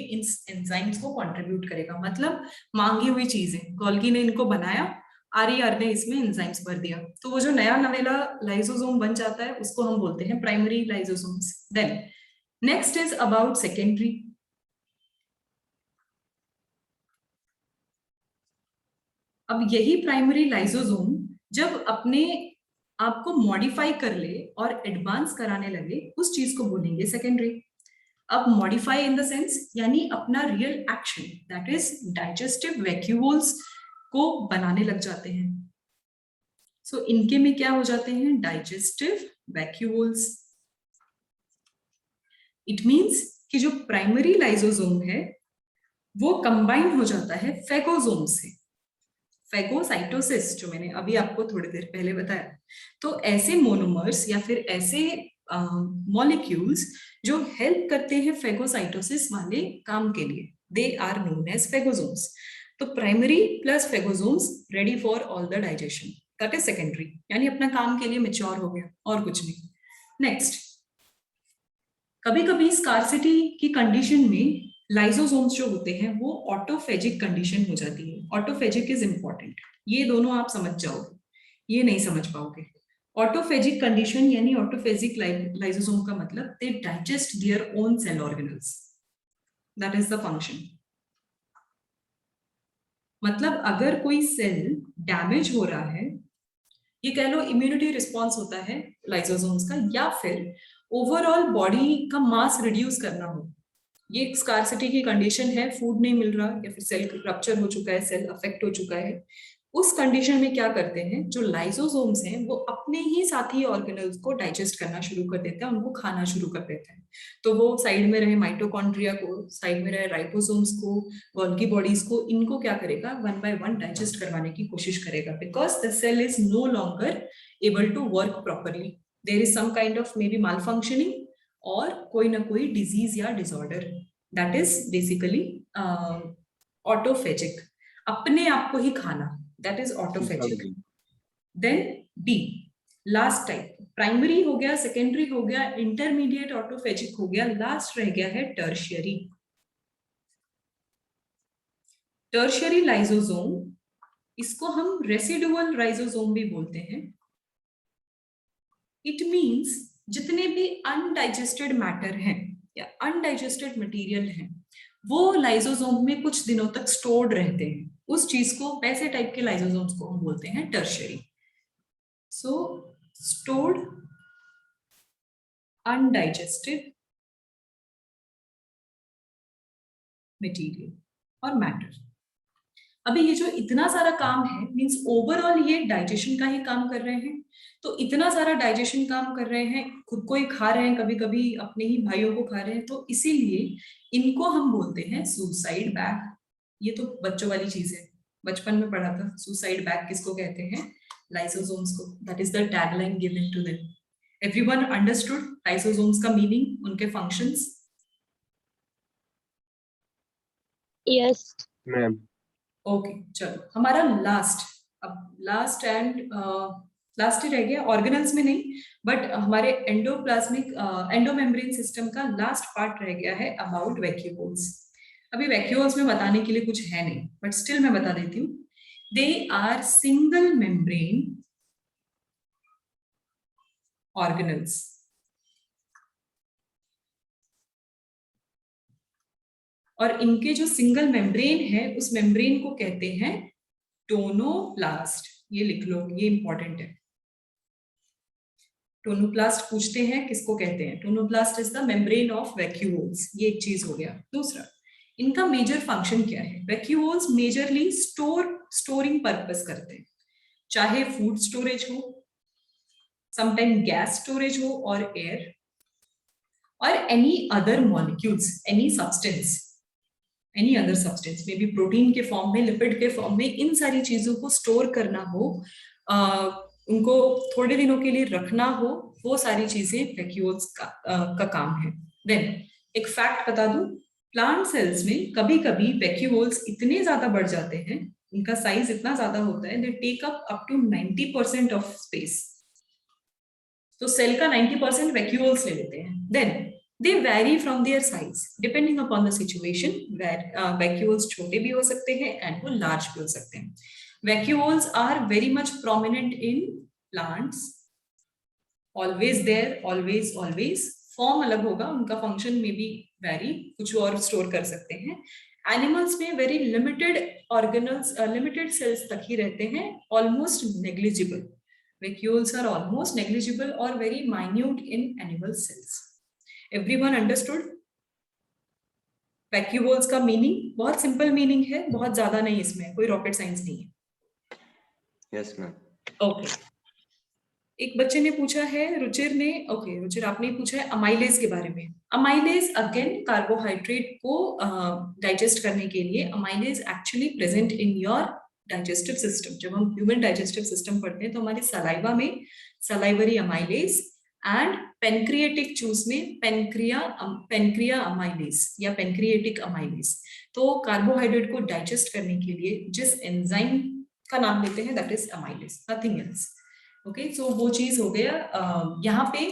enzymes को कंट्रीब्यूट करेगा। मतलब मांगी हुई चीजें, गोल्गी ने इनको बनाया, RER ने इसमें एंजाइम्स भर दिया, तो वो जो नया नवेला लाइसोसोम बन जाता है उसको हम बोलते हैं primary lysosomes. Then next is about secondary. अब यही प्राइमरी लाइसोसोम जब अपने आप को मॉडिफाई कर ले और एडवांस कराने लगे, उस चीज को बोलेंगे सेकेंडरी। अब मॉडिफाई इन द सेंस यानी अपना real action, that is digestive vacuoles को बनाने लग जाते हैं। सो इनके में क्या हो जाते हैं? Digestive vacuoles. इट मींस कि जो प्राइमरी लाइसोसोम है वो कंबाइन हो जाता है फेगोसोम से। फेगोसाइटोसिस जो मैंने अभी आपको थोड़ी देर पहले बताया, तो ऐसे मोनोमर्स या फिर ऐसे मॉलिक्यूल्स जो हेल्प करते हैं फेगोसाइटोसिस वाले काम के लिए, they are known as phagosomes. तो primary plus phagosomes ready for all the digestion, that is secondary, यानी अपना काम के लिए मैच्योर हो गया और कुछ नहीं। नेक्स्ट, कभी कभी स्कार्सिटी की कंडीशन में लाइसोसोम्स जो होते हैं वो ऑटोफेजिक कंडीशन हो जाती है। ऑटोफेजिक इज इंपॉर्टेंट, ये दोनों आप समझ जाओगे, ये नहीं समझ पाओगे। ऑटोफेजिक कंडीशन यानी ऑटोफेजिक लाइसोसोम का मतलब they digest their own cell organelles, that is the function. मतलब अगर कोई सेल डैमेज हो रहा है, ये कह लो इम्यूनिटी रिस्पॉन्स होता है लाइसोसोम्स का, या फिर ओवरऑल बॉडी का मास रिड्यूस करना हो, ये एक स्कार्सिटी की कंडीशन है, फूड नहीं मिल रहा या फिर सेल रप्चर हो चुका है, सेल अफेक्ट हो चुका है, उस कंडीशन में क्या करते हैं जो लाइसोसोम्स हैं वो अपने ही साथी ऑर्गेनल्स को डाइजेस्ट करना शुरू कर देते हैं, उनको खाना शुरू कर देते हैं। तो वो साइड में रहे माइटोकॉन्ड्रिया को, साइड में रहे राइबोसोम्स को, गोल्गी बॉडीज को, इनको क्या करेगा? वन बाय वन डाइजेस्ट करवाने की कोशिश करेगा, because the cell is no longer able to work properly, there is some kind of maybe malfunctioning और कोई ना कोई डिजीज या disorder, that is basically autophagic, अपने आप को ही खाना, that is autophagic. Then D, last type, primary हो गया, सेकेंडरी हो गया, इंटरमीडिएट ऑटोफेजिक हो गया, लास्ट रह गया है टर्शियरी। टर्शियरी लाइसोसोम, इसको हम रेसिडुअल लाइसोसोम भी बोलते हैं। इट मींस जितने भी अनडाइजेस्टेड मैटर हैं या अनडाइजेस्टेड मटेरियल हैं वो लाइसोसोम में कुछ दिनों तक स्टोर्ड रहते हैं, उस चीज को, वैसे टाइप के लाइसोसोम्स को हम बोलते हैं टर्शियरी। सो स्टोर्ड अनडाइजेस्टेड मटेरियल और मैटर। अभी ये जो इतना सारा काम है, मींस ओवरऑल ये डाइजेशन का ही काम कर रहे हैं, तो इतना सारा डाइजेशन काम कर रहे हैं, खुद को ही खा रहे हैं, कभी कभी अपने ही भाइयों को खा रहे हैं, तो इसीलिए इनको हम बोलते हैं सुसाइड बैग। ये तो बच्चों वाली चीज है, बचपन में पढ़ा था, सुसाइड बैग किसको कहते हैं? लाइसोसोम्स को, that is the tagline given to them. Everyone understood lysosomes का मीनिंग, उनके फंक्शंस? Yes. मैम। ओके, चलो हमारा लास्ट, अब लास्ट एंड लास्ट ही रह गया, ऑर्गेनल्स में नहीं बट हमारे एंडोप्लाज्मिक एंडोमेम्ब्रेन सिस्टम का लास्ट पार्ट रह गया है अबाउट वैक्यूल्स। अभी वैक्यूल्स में बताने के लिए कुछ है नहीं, बट स्टिल मैं बता देती हूँ. They are single membrane organelles. और इनके जो सिंगल मेम्ब्रेन है उस मेम्ब्रेन को कहते हैं टोनोप्लास्ट. ये लिख लो, ये इंपॉर्टेंट है. टोनोप्लास्ट पूछते हैं किसको कहते हैं. Tonoplast is the membrane of vacuoles. ये एक चीज हो गया. दूसरा, इनका मेजर फंक्शन क्या है. वैक्यूल्स मेजरली स्टोरिंग पर्पस करते हैं, चाहे फूड स्टोरेज हो, समटाइम गैस स्टोरेज हो, और एयर, और any other molecules, any substance, any other substance, may be protein के फॉर्म में, लिपिड के फॉर्म में, इन सारी चीजों को स्टोर करना हो, उनको थोड़े दिनों के लिए रखना हो, वो सारी चीजें वैक्यूल्स का काम है. देन एक फैक्ट बता दूं, प्लांट सेल्स में कभी कभी वैक्यूल्स इतने ज्यादा बढ़ जाते हैं, इनका साइज इतना ज्यादा होता है, they take up to 90% of space. तो सेल का 90% वैक्यूल्स ले लेते हैं. Then they vary from their size depending upon the situation, where vacuoles छोटे भी हो सकते हैं and वो large भी हो सकते हैं. Vacuoles are very much prominent in plants, always there, always. Form अलग होगा, उनका function may be vary, कुछ और store कर सकते हैं. Animals में very limited organelles, limited cells तक ही रहते हैं, almost negligible. Vacuoles are almost negligible or very minute in animal cells. Everyone understood? Vacuoles का मीनिंग बहुत सिंपल मीनिंग है, बहुत ज्यादा नहीं, इसमें कोई रॉकेट साइंस नहीं है. Yes ma'am. ओके. एक बच्चे ने पूछा है, रुचिर ने, ओके रुचिर आपने पूछा है अमाइलेज के बारे में. अमाइलेज अगेन कार्बोहाइड्रेट को डाइजेस्ट करने के लिए. Amylase actually present in your digestive system. जब हम ह्यूमन डाइजेस्टिव सिस्टम पढ़ते हैं तो हमारे सलाइवा में salivary amylase and pancreatic juice में पेनक्रिया अमाइलेज या पेनक्रिएटिक अमाइलेज. तो कार्बोहाइड्रेट को डाइजेस्ट करने के लिए जिस एंजाइम का नाम लेते हैं that is amylase, nothing else. Okay, so वो चीज हो गया. यहाँ पे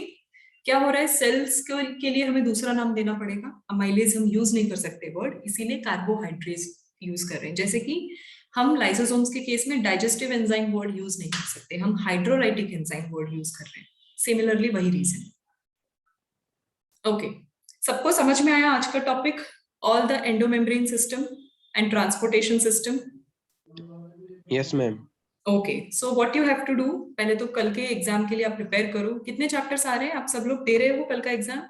क्या हो रहा है, सेल्स के लिए हमें दूसरा नाम देना पड़ेगा. अमाइलेज हम यूज नहीं कर सकते वर्ड, इसीलिए कार्बोहाइड्रेट यूज कर रहे हैं. जैसे कि हम लाइसोसोम्स के केस में डाइजेस्टिव एंजाइम वर्ड यूज नहीं कर सकते, हम हाइड्रोलाइटिक एंजाइम वर्ड यूज कर रहे हैं. सिमिलरली वही रीजन. ओके, सबको समझ में आया आज का topic, all the endomembrane system and transportation system. Yes ma'am. Okay, so what you have to do, पहले तो कल के एग्जाम के लिए आप प्रिपेयर करो. कितने चैप्टर्स आ रहे हैं, आप सब लोग दे रहे हो कल का एग्जाम?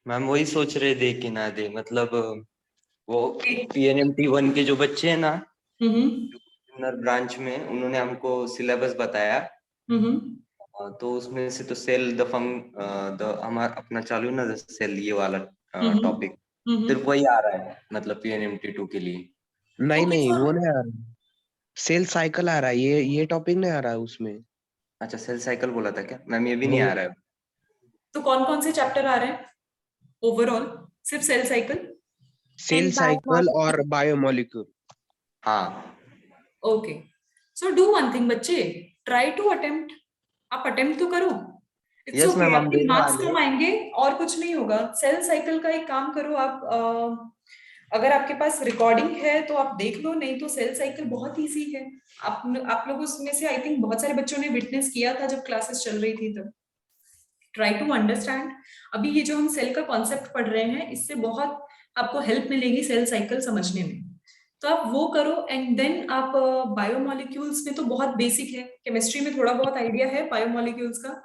मैम वही सोच रहे दे कि ना दे, मतलब वो PNMT 1 के जो बच्चे हैं ना, ब्रांच में, उन्होंने हमको सिलेबस बताया. तो उसमें से तो सेल हमारा अपना चालू है ना, सेल ये वाला टॉपिक, सिर्फ वही आ रहा है, मतलब PNMT 2 के लिए. नहीं वो नहीं आ रहा. सेल साइकिल आ रहा है, ये टॉपिक नहीं आ रहा है उसमें. अच्छा, सेल साइकिल बोला था क्या मैम? ये भी नहीं आ रहा है. तो कौन कौन से चैप्टर आ रहे हैं ओवरऑल? सिर्फ सेल साइकिल, सेल साइकिल और बायोमोलिक्यूल. हाँ. Okay, so do one thing बच्चे, ट्राई टू अटेम्प्ट. आप अटेम्प्ट तो करो. इट्स ओके, आपके मार्क्स कम आएंगे और कुछ नहीं होगा. सेल साइकिल का एक काम करो आप, अगर आपके पास रिकॉर्डिंग है तो आप देख लो, नहीं तो सेल साइकिल बहुत इजी है. आप लोगों में से आई थिंक बहुत सारे बच्चों ने विटनेस किया था जब क्लासेस चल रही थी तब. Try to understand. अभी ये जो हम सेल का कॉन्सेप्ट पढ़ रहे हैं, इससे बहुत आपको हेल्प मिलेगी सेल साइकिल समझने में. तो आप वो करो. एंड देन आप बायोमोलिक्यूल्स में तो बहुत बेसिक है, केमिस्ट्री में थोड़ा बहुत आइडिया है बायोमोलिक्यूल्स का?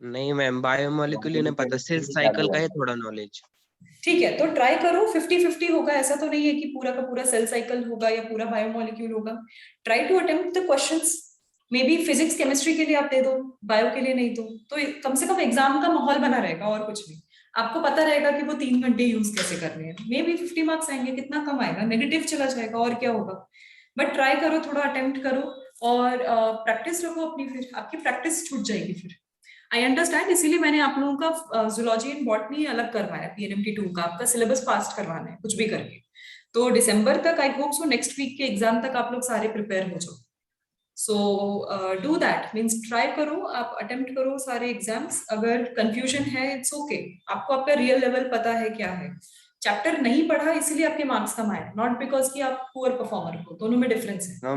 नहीं मैम, बायोमोलिक्यूल नहीं पता, सेल साइकिल का है थोड़ा नॉलेज. ठीक है, तो ट्राई करो. 50-50 होगा, ऐसा तो नहीं है कि पूरा का पूरा सेल साइकिल होगा या पूरा बायोमोलिक्यूल होगा. Try to attempt the questions. Maybe physics chemistry के लिए आप दे दो, बायो के लिए नहीं. तो कम से कम एग्जाम का माहौल बना रहेगा और कुछ नहीं. आपको पता रहेगा कि वो 3 घंटे यूज कैसे करने हैं. मे बी 50 मार्क्स आएंगे, कितना कम आएगा, नेगेटिव चला जाएगा और क्या होगा. बट ट्राई करो, थोड़ा अटेम्प्ट करो और प्रैक्टिस रखो अपनी. फिर आपकी प्रैक्टिस छूट जाएगी फिर. आई अंडरस्टैंड, इसीलिए मैंने आप लोगों का जूलॉजी एंड बॉटनी अलग करवाया. PNMT 2 का आपका सिलेबस फास्ट करवाना है कुछ भी करके. तो दिसंबर तक, I hope so next week के एग्जाम तक आप लोग सारे प्रिपेयर हो जाओ. So do that, means try करो, आप अटेम्प्ट करो सारे एग्जाम्स. अगर कंफ्यूजन है, इट्स ओके, आपको आपका रियल लेवल पता है क्या है, चैप्टर नहीं पढ़ा इसलिए आपके मार्क्स कम आए, नॉट बिकॉज कि आप पुअर परफॉर्मर हो, दोनों में डिफरेंस है। नो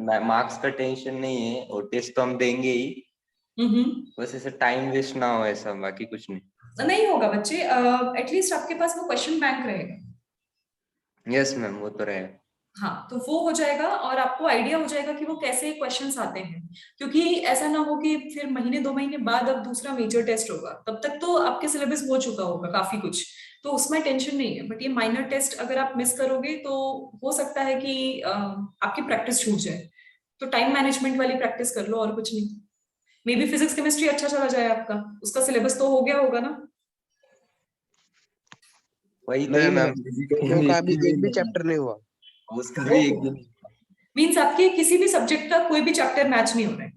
मैं मार्क्स का टेंशन नहीं है, और टेस्ट तो हम देंगे ही, बस ऐसे टाइम वेस्ट ना हो, ऐसा बाकी कुछ नहीं। नहीं होगा बच्चे, एटलीस्ट आपके पास वो क्वेश्चन बैंक रहेगा। यस मैम, वो तो रहेगा। हाँ, तो वो हो जाएगा और आपको आइडिया हो जाएगा कि वो कैसे क्वेश्चंस आते हैं, क्योंकि ऐसा ना हो कि फिर महीने 2 महीने बाद अब दूसरा मेजर टेस्ट होगा, तब तक तो आपके सिलेबस हो चुका होगा काफी कुछ, तो उसमें टेंशन नहीं है। बट ये माइनर टेस्ट अगर आप मिस करोगे तो हो सकता है कि आपकी प्रैक्टिस छूट जाए। तो टाइम मैनेजमेंट वाली प्रैक्टिस कर लो और कुछ नहीं। मे बी फिजिक्स केमिस्ट्री अच्छा चला जाए आपका, उसका सिलेबस तो हो गया होगा ना। वही तो नहीं है मैम, मैम, दोनों का अभी एक भी चैप्टर नहीं हुआ। उसका भी एक दिन। मीन्स आपके किसी भी सब्जेक्ट का कोई भी चैप्टर मैच नहीं हो रहा है।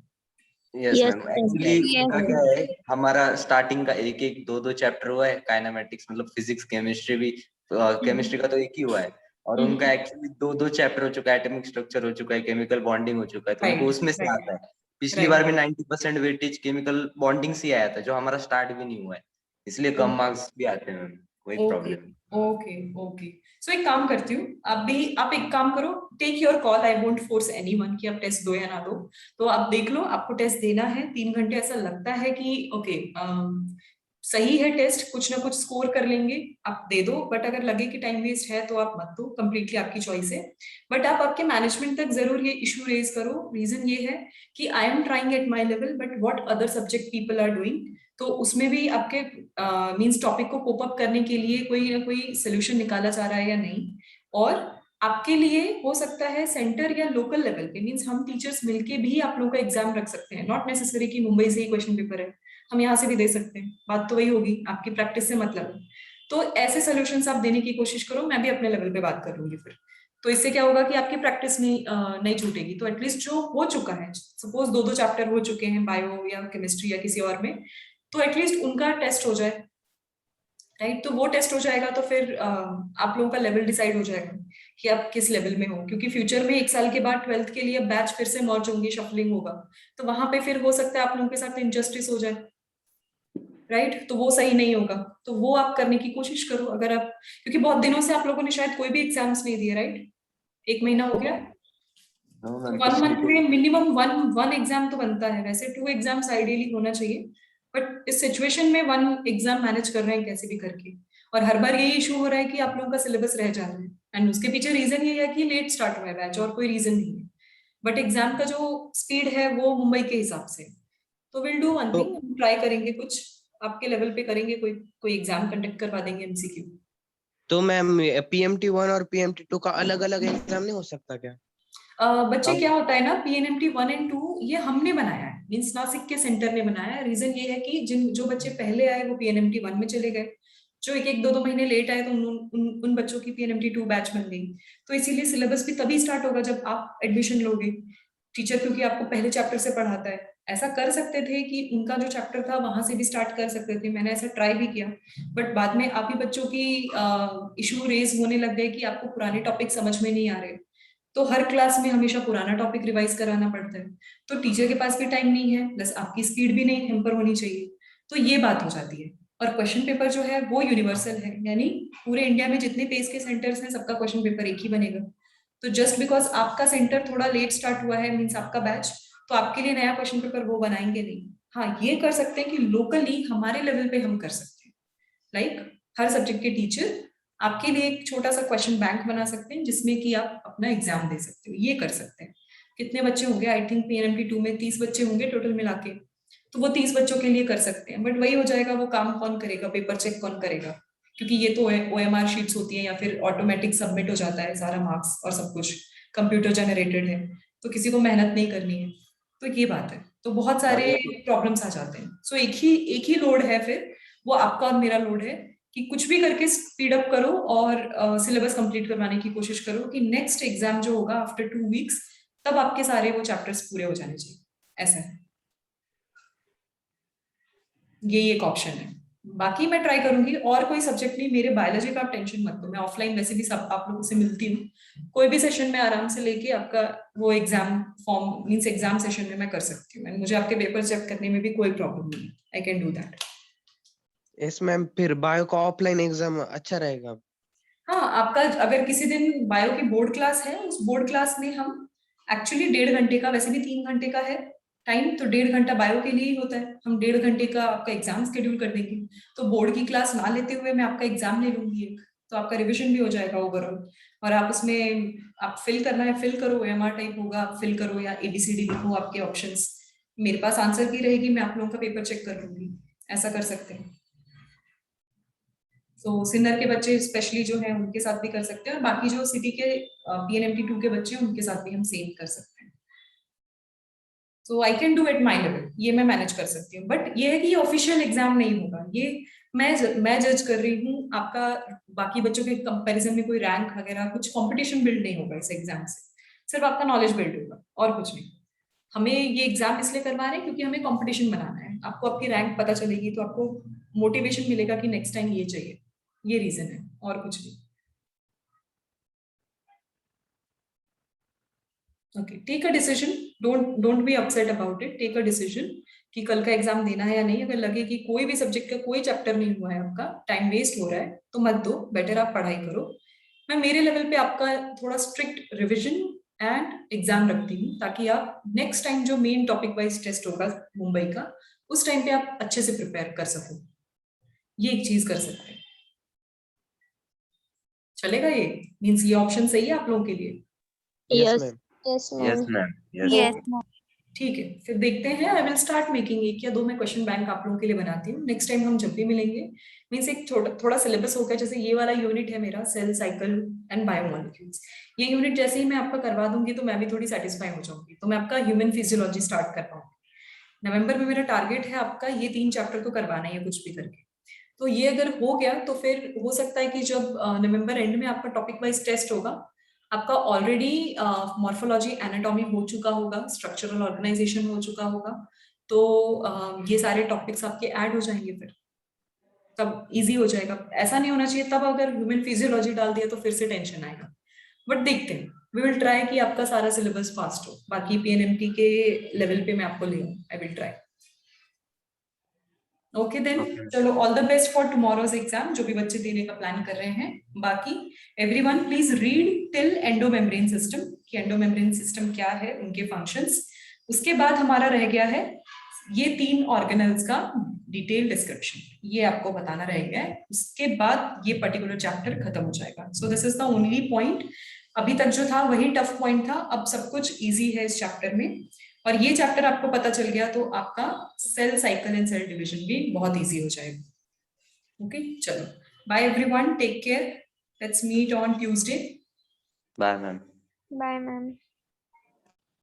Yes Yes, ma'am, actually yes. उनका क्या है, हमारा स्टार्टिंग का एक एक दो दो चैप्टर हुआ है, काइनेमेटिक्स मतलब फिजिक्स केमिस्ट्री भी, केमिस्ट्री का तो एक ही हुआ है, और उनका एक्चुअली दो दो चैप्टर हो चुका है, एटॉमिक स्ट्रक्चर हो चुका है, केमिकल बॉन्डिंग हो चुका है, तो उनको उसमें से आता है। पिछली बार में 90% वेटेज केमिकल बॉन्डिंग से आया था, जो हमारा स्टार्ट भी नहीं हुआ है, इसलिए कम मार्क्स भी आते हैं मैम, वही प्रॉब्लम। ओके ओके, सो एक काम करती हूँ, आप एक काम करो, take your call, I won't force anyone कि आप टेस्ट दो या ना दो। तो आप देख लो, आपको टेस्ट देना है 3 घंटे, ऐसा लगता है कि ओके सही है टेस्ट, कुछ ना कुछ स्कोर कर लेंगे, आप दे दो। बट अगर लगे कि टाइम वेस्ट है तो आप मत दो, कंप्लीटली आपकी चॉइस है। बट आप आपके मैनेजमेंट तक जरूर ये इशू रेज करो। रीजन ये है कि I am trying at my level, but what other subject people are doing, तो उसमें भी आपके मींस टॉपिक को कोप अप करने के लिए कोई ना कोई सोल्यूशन निकाला जा रहा है या नहीं। और आपके लिए हो सकता है सेंटर या लोकल लेवल पे, मींस हम टीचर्स मिलके भी आप लोगों का एग्जाम रख सकते हैं, नॉट नेसेसरी कि मुंबई से ही क्वेश्चन पेपर है, हम यहाँ से भी दे सकते हैं। बात तो वही होगी, आपकी प्रैक्टिस से मतलब है। तो ऐसे सोल्यूशंस आप देने की कोशिश करो, मैं भी अपने लेवल पे बात कर लूंगी फिर। तो इससे क्या होगा कि आपकी प्रैक्टिस नहीं छूटेगी। तो एटलीस्ट जो हो चुका है, सपोज 2-2 चैप्टर हो चुके हैं बायो या केमिस्ट्री या किसी और में, तो एटलीस्ट उनका टेस्ट हो जाए, राइट। तो वो टेस्ट हो जाएगा तो फिर आप लोगों का लेवल डिसाइड हो जाएगा कि आप किस लेवल में हो, क्योंकि फ्यूचर में 1 साल के बाद 12th के लिए बैच फिर से मर्ज होंगी, शफलिंग होगा, तो वहां पे फिर हो सकता है आप लोगों के साथ इनजस्टिस हो जाए, राइट। तो वो सही नहीं होगा, तो वो आप करने की कोशिश करो। अगर आप, क्योंकि बहुत दिनों से आप लोगों ने शायद कोई भी एग्जाम्स नहीं दिए, राइट, 1 महीना हो गया, तो 1 मंथ में मिनिमम वन एग्जाम तो बनता है, वैसे 2 एग्जाम्स आइडियली होना चाहिए। बट इस सिचुएशन में 1 एग्जाम मैनेज कर रहे हैं कैसे भी करके, और हर बार यही इशू हो रहा है कि आप लोगों का सिलेबस रह जा रहा है, एंड उसके पीछे रीजन ये है कि लेट स्टार्ट हुआ है बैच, और कोई रीजन नहीं है। बट एग्जाम का जो स्पीड है वो मुंबई के हिसाब से, तो विल डू वन थिंग, हम ट्राई करेंगे कुछ आपके लेवल पे करेंगे, कोई कोई एग्जाम कंडक्ट करवा देंगे एमसीक्यू। तो मैम PMT 1 और PMT 2 का अलग अलग एग्जाम नहीं हो सकता क्या? बच्चे क्या होता है ना, PNMT 1 एंड 2 ये हमने बनाया है, मीन्स नासिक के सेंटर ने बनाया है। रीजन ये है कि जो बच्चे पहले आए वो PNMT 1 में चले गए, जो एक 2 महीने लेट आए तो उन बच्चों की PNMT 2 बैच बन गई। तो इसीलिए सिलेबस भी तभी स्टार्ट होगा जब आप एडमिशन लोगे। टीचर क्योंकि आपको पहले चैप्टर से पढ़ाता है, ऐसा कर सकते थे कि उनका जो चैप्टर था वहां से भी स्टार्ट कर सकते थे, मैंने ऐसा ट्राई भी किया। बट बाद में आप ही बच्चों की इशू रेज होने लग गए कि आपको पुराने टॉपिक समझ में नहीं आ रहे, तो हर क्लास में हमेशा पुराना टॉपिक रिवाइज कराना पड़ता है, तो टीचर के पास भी टाइम नहीं है, प्लस आपकी स्पीड भी नहीं हेम्पर होनी चाहिए, तो ये बात हो जाती है। और क्वेश्चन पेपर जो है वो यूनिवर्सल है, यानी पूरे इंडिया में जितने पेस के सेंटर्स हैं सबका क्वेश्चन पेपर एक ही बनेगा। तो जस्ट बिकॉज आपका सेंटर थोड़ा लेट स्टार्ट हुआ है, मीन्स आपका बैच, तो आपके लिए नया क्वेश्चन पेपर वो बनाएंगे नहीं। हाँ, ये कर सकते हैं कि लोकली हमारे लेवल पे हम कर सकते हैं, लाइक हर सब्जेक्ट के टीचर आपके लिए एक छोटा सा क्वेश्चन बैंक बना सकते हैं जिसमें कि आप अपना एग्जाम दे सकते हो, ये कर सकते हैं। कितने बच्चे होंगे, आई थिंक PNMT 2 में 30 बच्चे होंगे टोटल मिला के, तो वो 30 बच्चों के लिए कर सकते हैं। बट वही हो जाएगा, वो काम कौन करेगा, पेपर चेक कौन करेगा, क्योंकि ये तो OMR शीट्स होती है या फिर ऑटोमेटिक सबमिट हो जाता है सारा मार्क्स और सब कुछ कंप्यूटर जनरेटेड है, तो किसी को मेहनत नहीं करनी है। तो ये बात है, तो बहुत सारे प्रॉब्लम्स आ जाते हैं। सो एक ही लोड है, फिर वो आपका और मेरा लोड है कि कुछ भी करके स्पीड अप करो और सिलेबस कंप्लीट करवाने की कोशिश करो कि नेक्स्ट एग्जाम जो होगा आफ्टर 2 वीक्स तब आपके सारे वो चैप्टर्स पूरे हो जाने चाहिए, ऐसा है। ये एक ऑप्शन है। बाकी मैं ट्राई करूंगी, और कोई सब्जेक्ट नहीं, मेरे बायोलॉजी का आप टेंशन मत लो, मैं ऑफलाइन वैसे भी सब आप लोगों से मिलती हूँ, कोई भी सेशन में आराम से लेके आपका वो exam form means exam session में मैं कर सकती हूँ, मुझे आपके पेपर चेक करने में भी कोई प्रॉब्लम नहीं है, आई can do that. Yes ma'am, फिर बायो का ऑफलाइन एग्जाम अच्छा रहेगा? हाँ, आपका अगर किसी दिन बायो की बोर्ड क्लास है, उस बोर्ड क्लास में हम एक्चुअली 1.5 घंटे का, वैसे भी 3 घंटे का है टाइम, तो 1.5 घंटा बायो के लिए ही होता है, हम 1.5 घंटे का आपका एग्जाम शेड्यूल कर देंगे। तो बोर्ड की क्लास ना लेते हुए मैं आपका एग्जाम ले लूंगी एक, तो आपका रिविजन भी हो जाएगा ओवरऑल। और आप उसमें आप फिल करना है फिल करो, OMR टाइप होगा आप फिल करो, या ABCD लिखो आपके ऑप्शंस, मेरे पास आंसर की रहेगी, मैं आप लोगों का पेपर चेक कर लूंगी, ऐसा कर सकते हैं। तो सिन्नर के बच्चे स्पेशली जो है उनके साथ भी कर सकते हैं, और बाकी जो सिटी के PNMT 2 के बच्चे हैं उनके साथ भी हम सेम कर सकते हैं। So I can do at my level, ये मैं मैनेज कर सकती हूँ, बट ये है कि ये ऑफिशियल एग्जाम नहीं होगा, ये मैं जज कर रही हूँ आपका बाकी बच्चों के कंपैरिजन में, कोई रैंक वगैरह कुछ कंपटीशन बिल्ड नहीं होगा इस एग्जाम से, सिर्फ आपका नॉलेज बिल्ड होगा और कुछ नहीं। हमें ये एग्जाम इसलिए करवा रहे हैं क्योंकि हमें कंपटीशन बनाना है, आपको आपकी रैंक पता चलेगी तो आपको मोटिवेशन मिलेगा कि नेक्स्ट टाइम ये चाहिए, ये रीजन है और कुछ नहीं। Okay, take a decision, don't be upset about it, take a decision कि कल का एग्जाम देना है या नहीं। अगर लगे कि कोई भी सब्जेक्ट का कोई चैप्टर नहीं हुआ है, आपका टाइम वेस्ट हो रहा है, तो मत दो, बेटर आप पढ़ाई करो। मैं मेरे लेवल पे आपका थोड़ा स्ट्रिक्ट रिविजन एंड एग्जाम रखती हूँ, ताकि आप नेक्स्ट टाइम जो मेन टॉपिक वाइज टेस्ट होगा मुंबई का, उस टाइम पे आप अच्छे से प्रिपेयर कर सको। ये एक चीज कर सकते हैं, चलेगा? ये मीन्स ये ऑप्शन सही है आप लोगों के लिए? Yes. Ma'am. Yes, yes ma'am. Ma'am, Yes, yes. ma'am. ठीक है, फिर देखते हैं। आई विल स्टार्ट मेकिंग 1 या 2 मैं क्वेश्चन बैंक आप लोगों के लिए बनाती हूँ। नेक्स्ट टाइम हम जब भी मिलेंगे, मीन्स एक थोड़ा सिलेबस हो गया, जैसे ये वाला यूनिट है मेरा सेल साइकिल एंड बायोमोलिक्यूल्स, ये यूनिट जैसे ही मैं आपका करवा दूंगी तो मैं भी थोड़ी सेटिस्फाई हो जाऊंगी, तो मैं आपका ह्यूमन फिजियोलॉजी स्टार्ट कर पाऊंगी। नवंबर में मेरा टारगेट है आपका ये 3 चैप्टर तो करवाना है कुछ भी करके। तो ये अगर हो गया तो फिर हो सकता है कि जब नवंबर एंड में आपका टॉपिक वाइज टेस्ट होगा, आपका ऑलरेडी मॉर्फोलॉजी एनाटॉमी हो चुका होगा, स्ट्रक्चरल ऑर्गेनाइजेशन हो चुका होगा, तो ये सारे टॉपिक्स आपके ऐड हो जाएंगे, फिर तब इजी हो जाएगा। ऐसा नहीं होना चाहिए तब अगर ह्यूमन फिजियोलॉजी डाल दिया तो फिर से टेंशन आएगा, बट देखते हैं, वी विल ट्राई कि आपका सारा सिलेबस फास्ट हो, बाकी PNMT के लेवल पे मैं आपको ले आऊं, I will try. Okay then, चलो all the best for tomorrow's exam, जो भी बच्चे देने का प्लान कर रहे हैं। बाकी everyone please read till endomembrane system, कि एंडोमेम्ब्रेन सिस्टम क्या है, उनके फंक्शंस। उसके बाद हमारा रह गया है ये 3 ऑर्गेनल्स का डिटेल डिस्क्रिप्शन, ये आपको बताना रह गया है। उसके बाद ये पर्टिकुलर चैप्टर खत्म हो जाएगा। सो this is the only point, अभी तक जो था वही टफ पॉइंट था, अब सब कुछ इजी है इस चैप्टर में, और ये चैप्टर आपको पता चल गया तो आपका cell cycle and cell division भी बहुत इजी हो जाएगा। ओके, चलो bye everyone, take care, let's meet on Tuesday. Bye ma'am. Bye, ma'am.